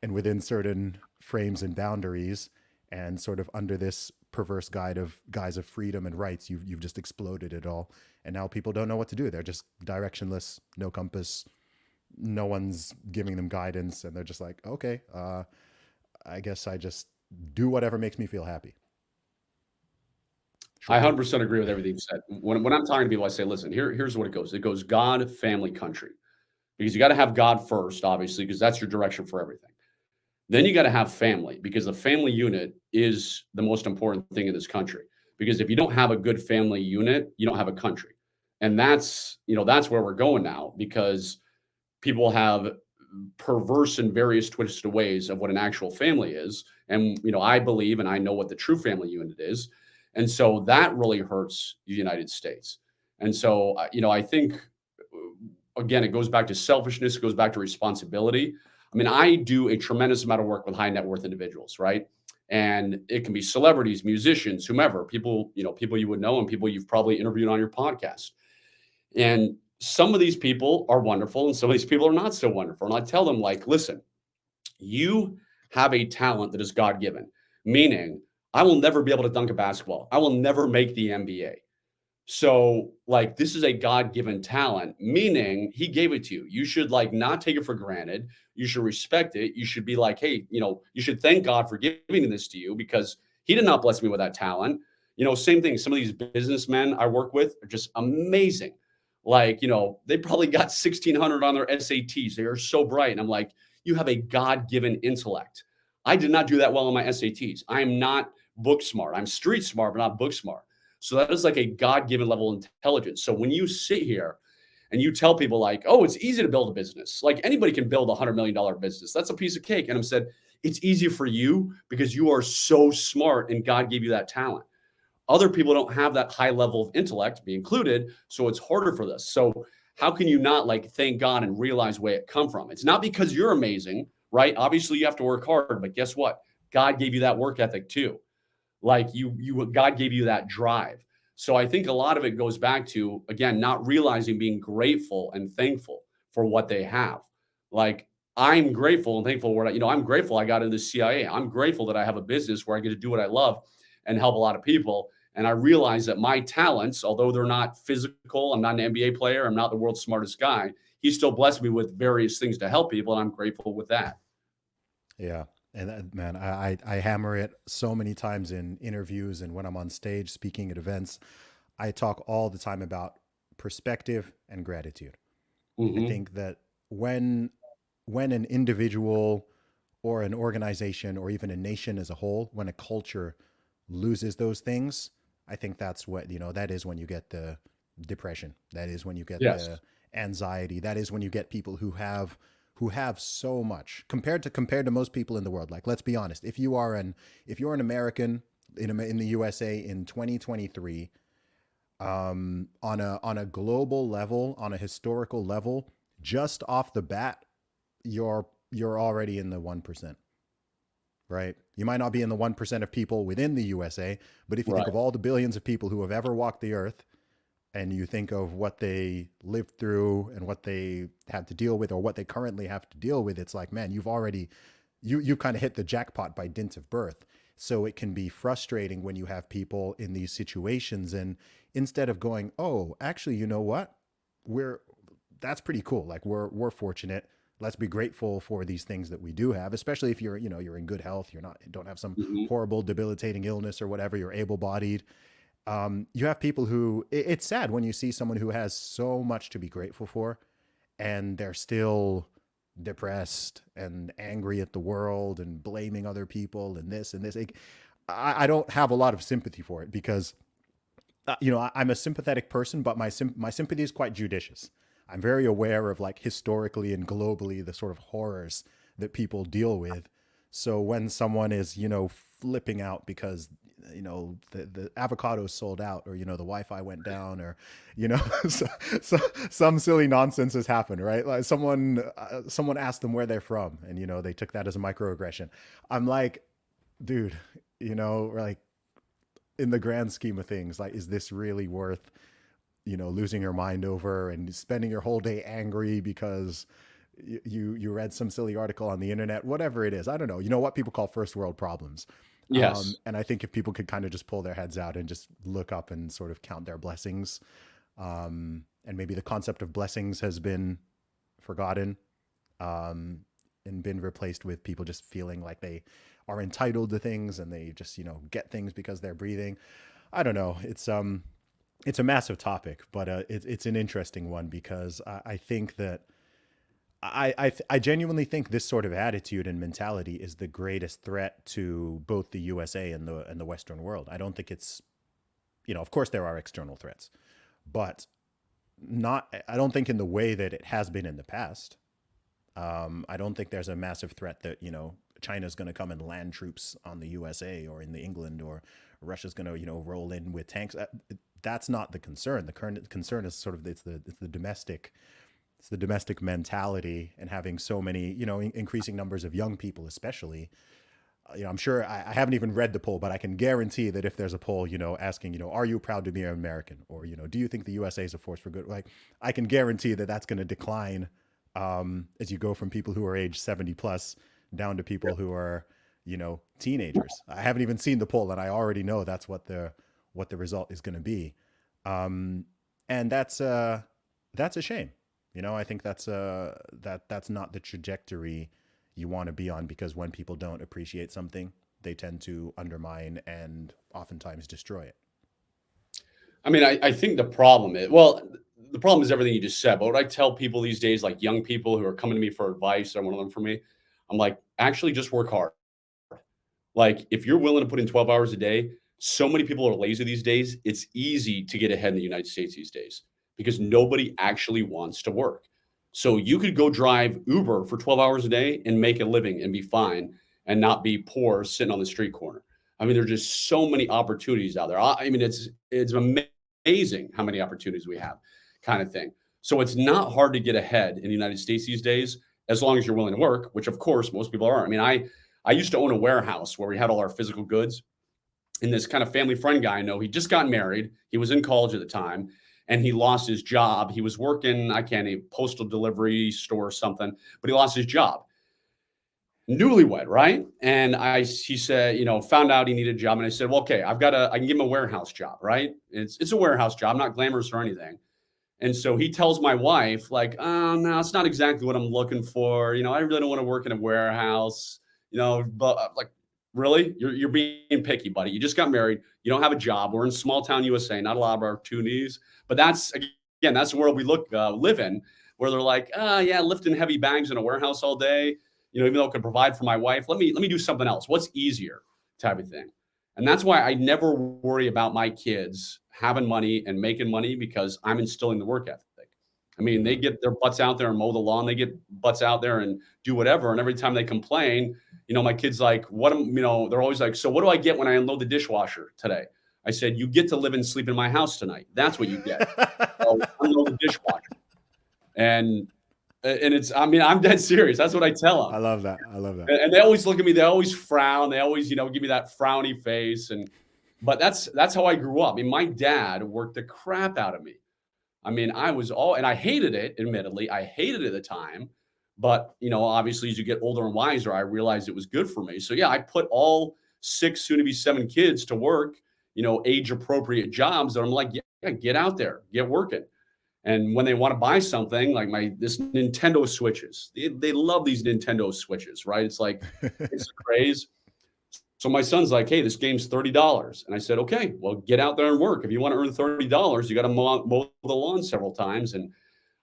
and within certain frames and boundaries, and sort of under this perverse guise of freedom and rights, you've just exploded it all. And now people don't know what to do. They're just directionless, no compass, no one's giving them guidance, and they're just like, okay, I guess I just do whatever makes me feel happy. I Short and sweet. 100% agree with everything you said. When I'm talking to people, I say, listen, here's what it goes. It goes God, family, country. Because you got to have God first, obviously, because that's your direction for everything. Then you got to have family because the family unit is the most important thing in this country. Because if you don't have a good family unit, you don't have a country. And that's where we're going now because people have perverse and various twisted ways of what an actual family is. And, I believe and I know what the true family unit is. And so that really hurts the United States. And so, I think, again, it goes back to selfishness, it goes back to responsibility. I mean, I do a tremendous amount of work with high net worth individuals, right? And it can be celebrities, musicians, whomever, people you would know and people you've probably interviewed on your podcast. And some of these people are wonderful and some of these people are not so wonderful. And I tell them, like, listen, you have a talent that is God given, meaning I will never be able to dunk a basketball. I will never make the NBA. So, like, this is a God given talent, meaning he gave it to you. You should, like, not take it for granted. You should respect it. You should be like, hey, you should thank God for giving this to you because he did not bless me with that talent. Same thing. Some of these businessmen I work with are just amazing. Like, they probably got 1600 on their SATs. They are so bright. And I'm like, you have a God given intellect. I did not do that well on my SATs. I am not book smart. I'm street smart, but not book smart. So that is like a God given level of intelligence. So when you sit here and you tell people like, oh, it's easy to build a business, like anybody can build $100 million business. That's a piece of cake. And I'm said, it's easy for you because you are so smart and God gave you that talent. Other people don't have that high level of intellect, be included. So it's harder for this. So how can you not like thank God and realize where it come from? It's not because you're amazing, right? Obviously you have to work hard, but guess what? God gave you that work ethic too. Like God gave you that drive. So I think a lot of it goes back to, again, not realizing, being grateful and thankful for what they have. Like, I'm grateful and thankful where, I'm grateful I got into the CIA. I'm grateful that I have a business where I get to do what I love and help a lot of people. And I realize that my talents, although they're not physical, I'm not an NBA player, I'm not the world's smartest guy. He still blessed me with various things to help people, and I'm grateful with that. Yeah. And man, I hammer it so many times in interviews and when I'm on stage speaking at events. I talk all the time about perspective and gratitude. I Hmm. think that when an individual or an organization or even a nation as a whole, when a culture loses those things, I think that's what, that is when you get the depression. That is when you get the Yes. anxiety. That is when you get people who have so much compared to most people in the world. Like, let's be honest, if you're an American in the USA in 2023, on a global level, on a historical level, just off the bat, you're already in the 1%, right? You might not be in the 1% of people within the USA, but if you think Right. of all the billions of people who have ever walked the earth, and you think of what they lived through and what they had to deal with or what they currently have to deal with, it's like, man, you kind of hit the jackpot by dint of birth. So it can be frustrating when you have people in these situations, and instead of going, oh, actually, you know what, we're that's pretty cool, like we're fortunate, let's be grateful for these things that we do have, especially if you're in good health, you're not don't have some Hmm. horrible debilitating illness or whatever, you're able-bodied. You have people who it's sad when you see someone who has so much to be grateful for and they're still depressed and angry at the world and blaming other people and this and this. I don't have a lot of sympathy for it because I'm a sympathetic person, but my sympathy is quite judicious. I'm very aware of, like, historically and globally the sort of horrors that people deal with. So when someone is, flipping out because the avocados sold out, or the Wi-Fi went down, or so, so, some silly nonsense has happened, right? Like someone asked them where they're from, and they took that as a microaggression. I'm like, dude, like, in the grand scheme of things, like, is this really worth losing your mind over and spending your whole day angry because you read some silly article on the internet, whatever it is? I don't know. You know what people call first world problems. Yes. And I think if people could kind of just pull their heads out and just look up and sort of count their blessings, and maybe the concept of blessings has been forgotten, um, and been replaced with people just feeling like they are entitled to things and they just get things because they're breathing. I don't know. It's a massive topic, but it's an interesting one because I think that I genuinely think this sort of attitude and mentality is the greatest threat to both the USA and the Western world. I don't think it's, of course there are external threats, but not I don't think in the way that it has been in the past. I don't think there's a massive threat that China's going to come and land troops on the USA or in the England, or Russia's going to roll in with tanks. That's not the concern. The current concern is sort of it's the domestic mentality, and having so many increasing numbers of young people, especially. I'm sure I haven't even read the poll, but I can guarantee that if there's a poll, asking, are you proud to be an American, or do you think the USA is a force for good? Like, I can guarantee that that's going to decline, as you go from people who are age 70 plus down to people who are, teenagers. I haven't even seen the poll, and I already know that's what the result is going to be, um, and that's a shame. I think that's not the trajectory you want to be on, because when people don't appreciate something, they tend to undermine and oftentimes destroy it. I mean, I think the problem is everything you just said. But what I tell people these days, like young people who are coming to me for advice, I want to learn from me. I'm like, actually, just work hard. Like, if you're willing to put in 12 hours a day, so many people are lazy these days. It's easy to get ahead in the United States these days because nobody actually wants to work. So you could go drive Uber for 12 hours a day and make a living and be fine and not be poor sitting on the street corner. I mean, there's just so many opportunities out there. I mean, it's amazing how many opportunities we have, kind of thing. So it's not hard to get ahead in the United States these days, as long as you're willing to work, which of course most people are. I mean, I used to own a warehouse where we had all our physical goods. And this kind of family friend guy I know, he just got married. He was in college at the time and he lost his job. He was working, I can't even, postal delivery store or something, but he lost his job. Newlywed, right? And he said, found out he needed a job. And I said, well, okay, I can give him a warehouse job, right? It's a warehouse job, not glamorous or anything. And so he tells my wife, like, oh, no, it's not exactly what I'm looking for. I really don't want to work in a warehouse, but like, really? You're being picky, buddy. You just got married. You don't have a job. We're in small town USA, not a lot of opportunities. But that's the world we live in, where they're like, yeah, lifting heavy bags in a warehouse all day, even though it could provide for my wife, let me do something else. What's easier type of thing. And that's why I never worry about my kids having money and making money because I'm instilling the work ethic. I mean, they get their butts out there and mow the lawn. They get butts out there and do whatever. And every time they complain, my kid's like, they're always like, so what do I get when I unload the dishwasher today? I said, you get to live and sleep in my house tonight. That's what you get. So unload the dishwasher. And I'm dead serious. That's what I tell them. I love that. I love that. And they always look at me. They always frown. They always, give me that frowny face. But that's how I grew up. I mean, my dad worked the crap out of me. I mean, and I hated it, admittedly. I hated it at the time. But, obviously, as you get older and wiser, I realized it was good for me. So, yeah, I put all 6, soon to be 7 kids to work, age appropriate jobs that I'm like, yeah, get out there, get working. And when they want to buy something like this Nintendo Switches, they love these Nintendo Switches, right? It's like, it's a craze. So my son's like, hey, this game's $30. And I said, okay, well, get out there and work. If you want to earn $30, you got to mow the lawn several times. And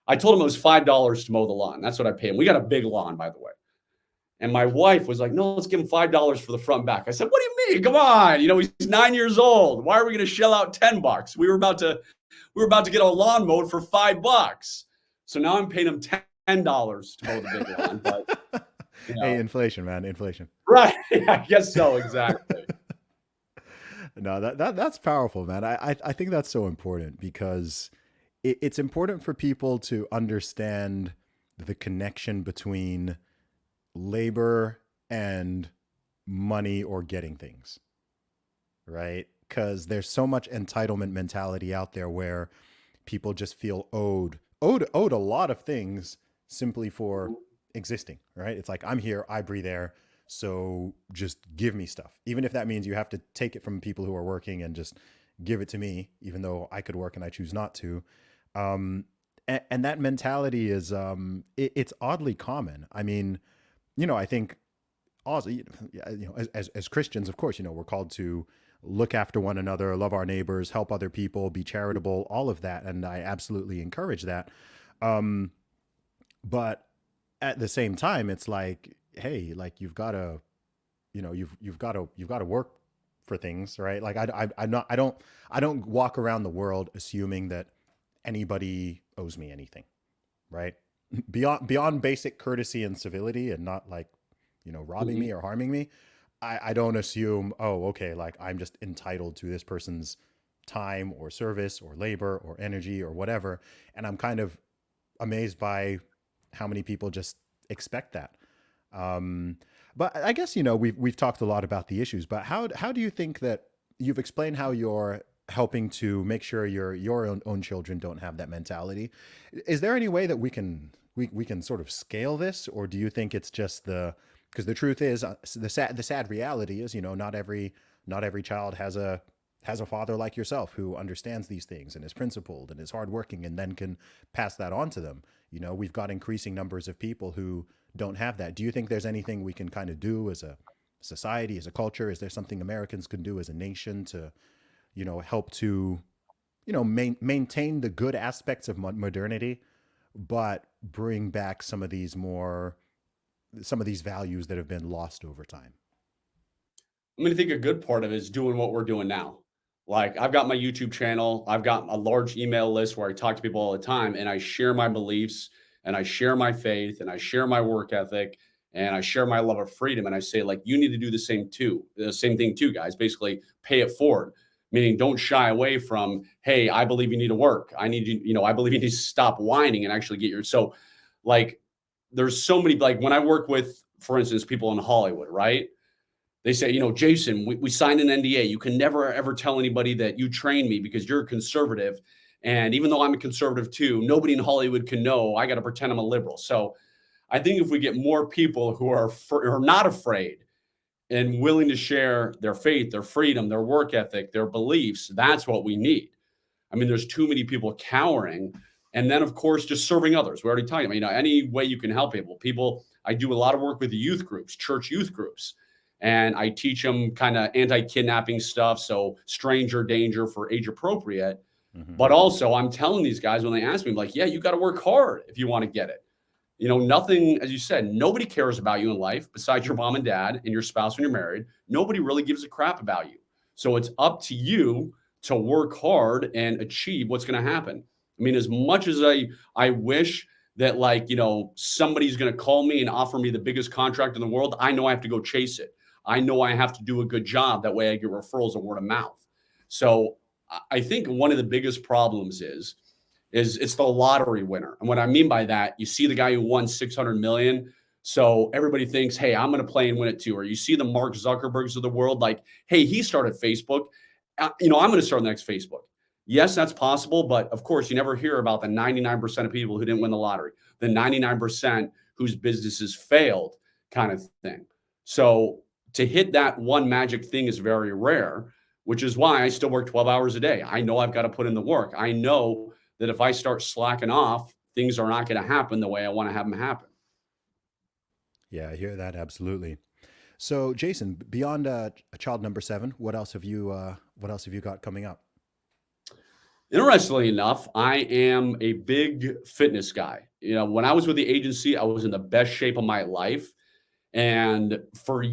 I told him it was $5 to mow the lawn. That's what I pay him. We got a big lawn, by the way. And my wife was like, no, let's give him $5 for the front and back. I said, what do you mean? Come on. He's 9 years old. Why are we going to shell out $10? We were about to get a lawn mowed for $5. So now I'm paying him $10 to mow the big lawn. But, Hey, inflation, man, inflation. Right. I guess so. Exactly. No, that's powerful, man. I think that's so important because it's important for people to understand the connection between labor and money or getting things, right? Because there's so much entitlement mentality out there where people just feel owed a lot of things simply for existing, right? It's like, I'm here, I breathe air, so just give me stuff. Even if that means you have to take it from people who are working and just give it to me, even though I could work and I choose not to. And that mentality is, it's oddly common. I mean, I think also, as Christians, of course, we're called to look after one another, love our neighbors, help other people, be charitable, all of that. And I absolutely encourage that. But at the same time, it's like, hey, like you've got to, you've got to work for things, right? Like I don't walk around the world assuming that anybody owes me anything, right? Beyond basic courtesy and civility, and not like, robbing me or harming me. I don't assume, oh, okay, like I'm just entitled to this person's time or service or labor or energy or whatever. And I'm kind of amazed by how many people just expect that. But I guess, we've talked a lot about the issues, but how do you think that you've explained how you're helping to make sure your own children don't have that mentality? Is there any way that we can sort of scale this, or do you think it's just because the truth is, the sad reality is, not every child has a father like yourself who understands these things and is principled and is hardworking and then can pass that on to them. We've got increasing numbers of people who don't have that. Do you think there's anything we can kind of do as a society, as a culture? Is there something Americans can do as a nation to, help to, maintain the good aspects of modernity, but bring back some of these values that have been lost over time? I think a good part of it is doing what we're doing now. Like, I've got my YouTube channel. I've got a large email list where I talk to people all the time and I share my beliefs and I share my faith and I share my work ethic and I share my love of freedom. And I say, like, you need to do the same thing too, guys. Basically, pay it forward, meaning don't shy away from, hey, I believe you need to work. I need you, I believe you need to stop whining and actually so like, there's so many, like when I work with, for instance, people in Hollywood, right? They say, Jason, we signed an NDA. You can never, ever tell anybody that you trained me because you're a conservative. And even though I'm a conservative too, nobody in Hollywood can know. I got to pretend I'm a liberal. So I think if we get more people who are not afraid and willing to share their faith, their freedom, their work ethic, their beliefs, that's what we need. I mean, there's too many people cowering. And then, of course, just serving others. We're already talking about, any way you can help people. I do a lot of work with the youth groups, church youth groups, and I teach them kind of anti-kidnapping stuff. So stranger danger for age appropriate. Mm-hmm. But also, I'm telling these guys when they ask me, like, yeah, you got to work hard if you want to get it. Nothing, as you said, nobody cares about you in life besides your mom and dad and your spouse when you're married. Nobody really gives a crap about you. So it's up to you to work hard and achieve what's going to happen. I mean, as much as I wish that, like, somebody's going to call me and offer me the biggest contract in the world, I know I have to go chase it. I know I have to do a good job. That way I get referrals and word of mouth. So I think one of the biggest problems is it's the lottery winner. And what I mean by that, you see the guy who won 600 million. So everybody thinks, hey, I'm going to play and win it too. Or you see the Mark Zuckerbergs of the world, like, hey, he started Facebook. I'm going to start the next Facebook. Yes, that's possible. But of course, you never hear about the 99% of people who didn't win the lottery, the 99% whose businesses failed kind of thing. So to hit that one magic thing is very rare, which is why I still work 12 hours a day. I know I've got to put in the work. I know that if I start slacking off, things are not going to happen the way I want to have them happen. Yeah, I hear that absolutely. So, Jason, beyond a child number 7, what else have you got coming up? Interestingly enough, I am a big fitness guy. When I was with the agency, I was in the best shape of my life. And for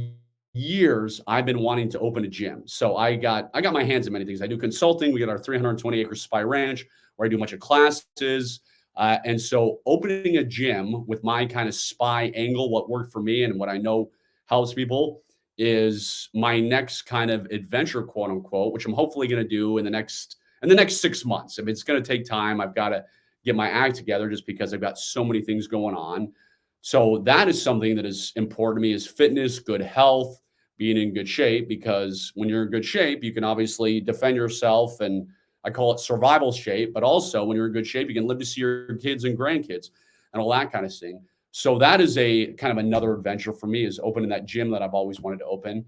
years, I've been wanting to open a gym. So I got my hands in many things. I do consulting. We got our 320-acre spy ranch where I do a bunch of classes. And so opening a gym with my kind of spy angle, what worked for me and what I know helps people, is my next kind of adventure, quote unquote, which I'm hopefully going to do in the next 6 months. If it's going to take time, I've got to get my act together just because I've got so many things going on. So that is something that is important to me, is fitness, good health, being in good shape, because when you're in good shape, you can obviously defend yourself, and I call it survival shape, but also when you're in good shape, you can live to see your kids and grandkids and all that kind of thing. So that is a kind of another adventure for me, is opening that gym that I've always wanted to open.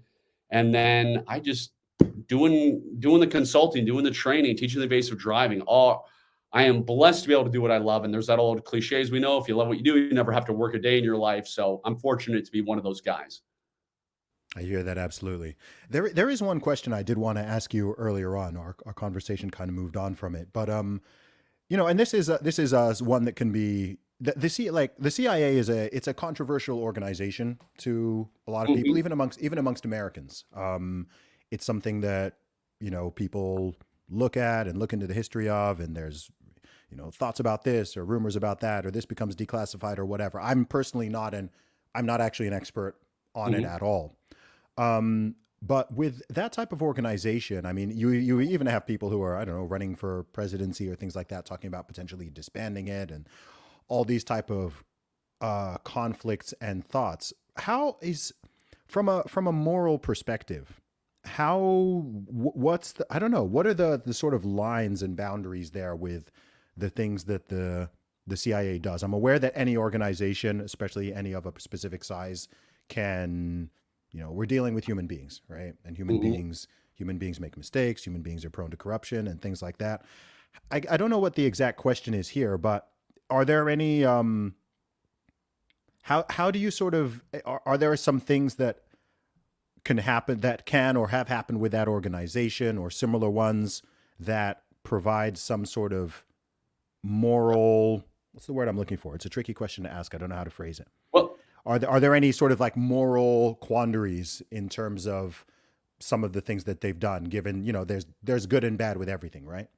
And then I just doing the consulting, doing the training, teaching the basic driving. I am blessed to be able to do what I love. And there's that old cliches we know: if you love what you do, you never have to work a day in your life. So I'm fortunate to be one of those guys. I hear that absolutely. There is one question I did want to ask you earlier on. Our conversation kind of moved on from it, but and this is one that can be the CIA is a controversial organization to a lot of people, Mhm. even amongst Americans. It's something that people look at and look into the history of, and there's thoughts about this or rumors about that, or this becomes declassified or whatever. I'm not actually an expert on it Mhm. at all. But with that type of organization, I mean, you even have people who are, I don't know, running for presidency or things like that, talking about potentially disbanding it and all these type of conflicts and thoughts. How is, from a moral perspective, what's the, I don't know, what are the sort of lines and boundaries there with the things that the CIA does? I'm aware that any organization, especially any of a specific size, can, we're dealing with human beings, right? And Mhm. human beings make mistakes. Human beings are prone to corruption and things like that. I don't know what the exact question is here, but are there any, how do you sort of, are there some things that can happen, that can or have happened with that organization, or similar ones that provide some sort of moral, what's the word I'm looking for? It's a tricky question to ask. I don't know how to phrase it. Well, Are there any sort of like moral quandaries in terms of some of the things that they've done, given, there's good and bad with everything, right?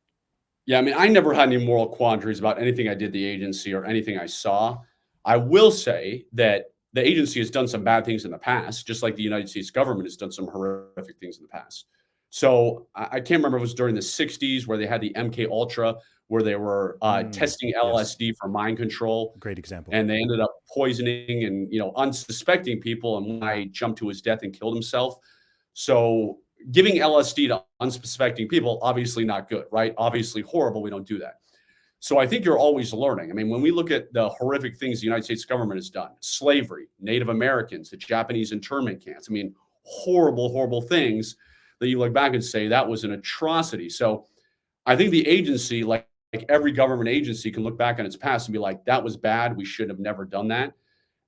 yeah, I mean, I never had any moral quandaries about anything I did the agency or anything I saw. I will say that the agency has done some bad things in the past, just like the United States government has done some horrific things in the past. So I can't remember if it was during the 60s where they had the MK Ultra, where they were testing Yes. LSD for mind control, Great example. and they ended up poisoning and unsuspecting people. And one guy jumped to his death and killed himself. So giving LSD to unsuspecting people, obviously not good, right? Obviously horrible. We don't do that. So I think you're always learning. I mean, when we look at the horrific things the United States government has done, slavery, Native Americans, the Japanese internment camps, I mean, horrible, horrible things that you look back and say that was an atrocity. So I think the agency, like every government agency, can look back on its past and be like, that was bad. We should have never done that.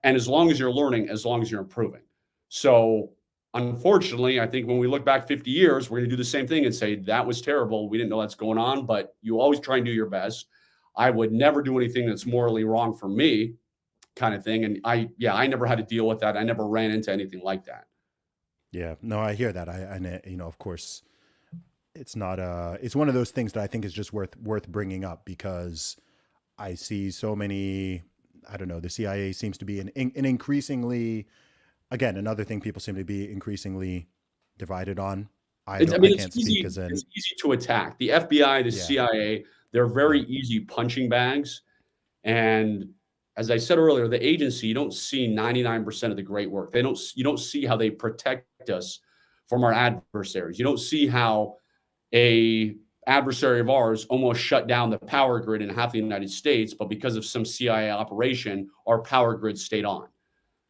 And as long as you're learning, as long as you're improving. So unfortunately, I think when we look back 50 years, we're going to do the same thing and say, that was terrible. We didn't know that's going on, but you always try and do your best. I would never do anything that's morally wrong for me, kind of thing. And I never had to deal with that. I never ran into anything like that. Yeah, no, I hear that. Of course, it's not it's one of those things that I think is just worth bringing up because I see so many. I don't know. The CIA seems to be an increasingly, again, another thing people seem to be increasingly divided on. I I mean, can't speak as it's an easy to attack. The FBI, the yeah, CIA, they're very yeah, easy punching bags. And as I said earlier, the agency, you don't see 99% of the great work. You don't see how they protect us from our adversaries. You don't see how a adversary of ours almost shut down the power grid in half the United States, but because of some CIA operation, our power grid stayed on.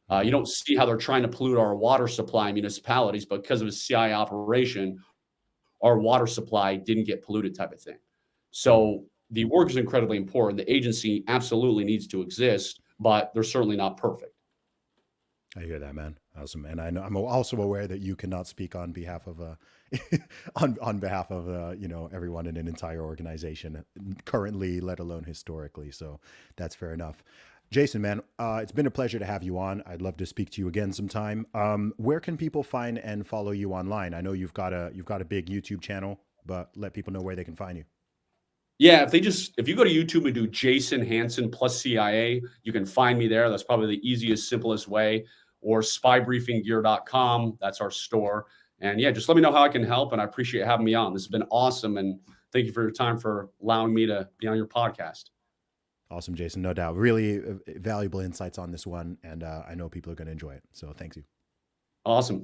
You mhm, don't see how they're trying to pollute our water supply in municipalities, but because of a CIA operation, our water supply didn't get polluted, type of thing. mhm. So the work is incredibly important. The agency absolutely needs to exist, but they're certainly not perfect. I hear that, man. Awesome, and I know I'm also aware that you cannot speak on behalf of on behalf of everyone in an entire organization currently, let alone historically. So that's fair enough. Jason, man, it's been a pleasure to have you on. I'd love to speak to you again sometime. Where can people find and follow you online? I know you've got a big YouTube channel, but let people know where they can find you. Yeah, if you go to YouTube and do Jason Hanson plus CIA, you can find me there. That's probably the easiest, simplest way. Or spybriefinggear.com. That's our store. And yeah, just let me know how I can help. And I appreciate having me on. This has been awesome. And thank you for your time for allowing me to be on your podcast. Awesome, Jason. No doubt. Really valuable insights on this one, and I know people are going to enjoy it. So thanks you. Awesome.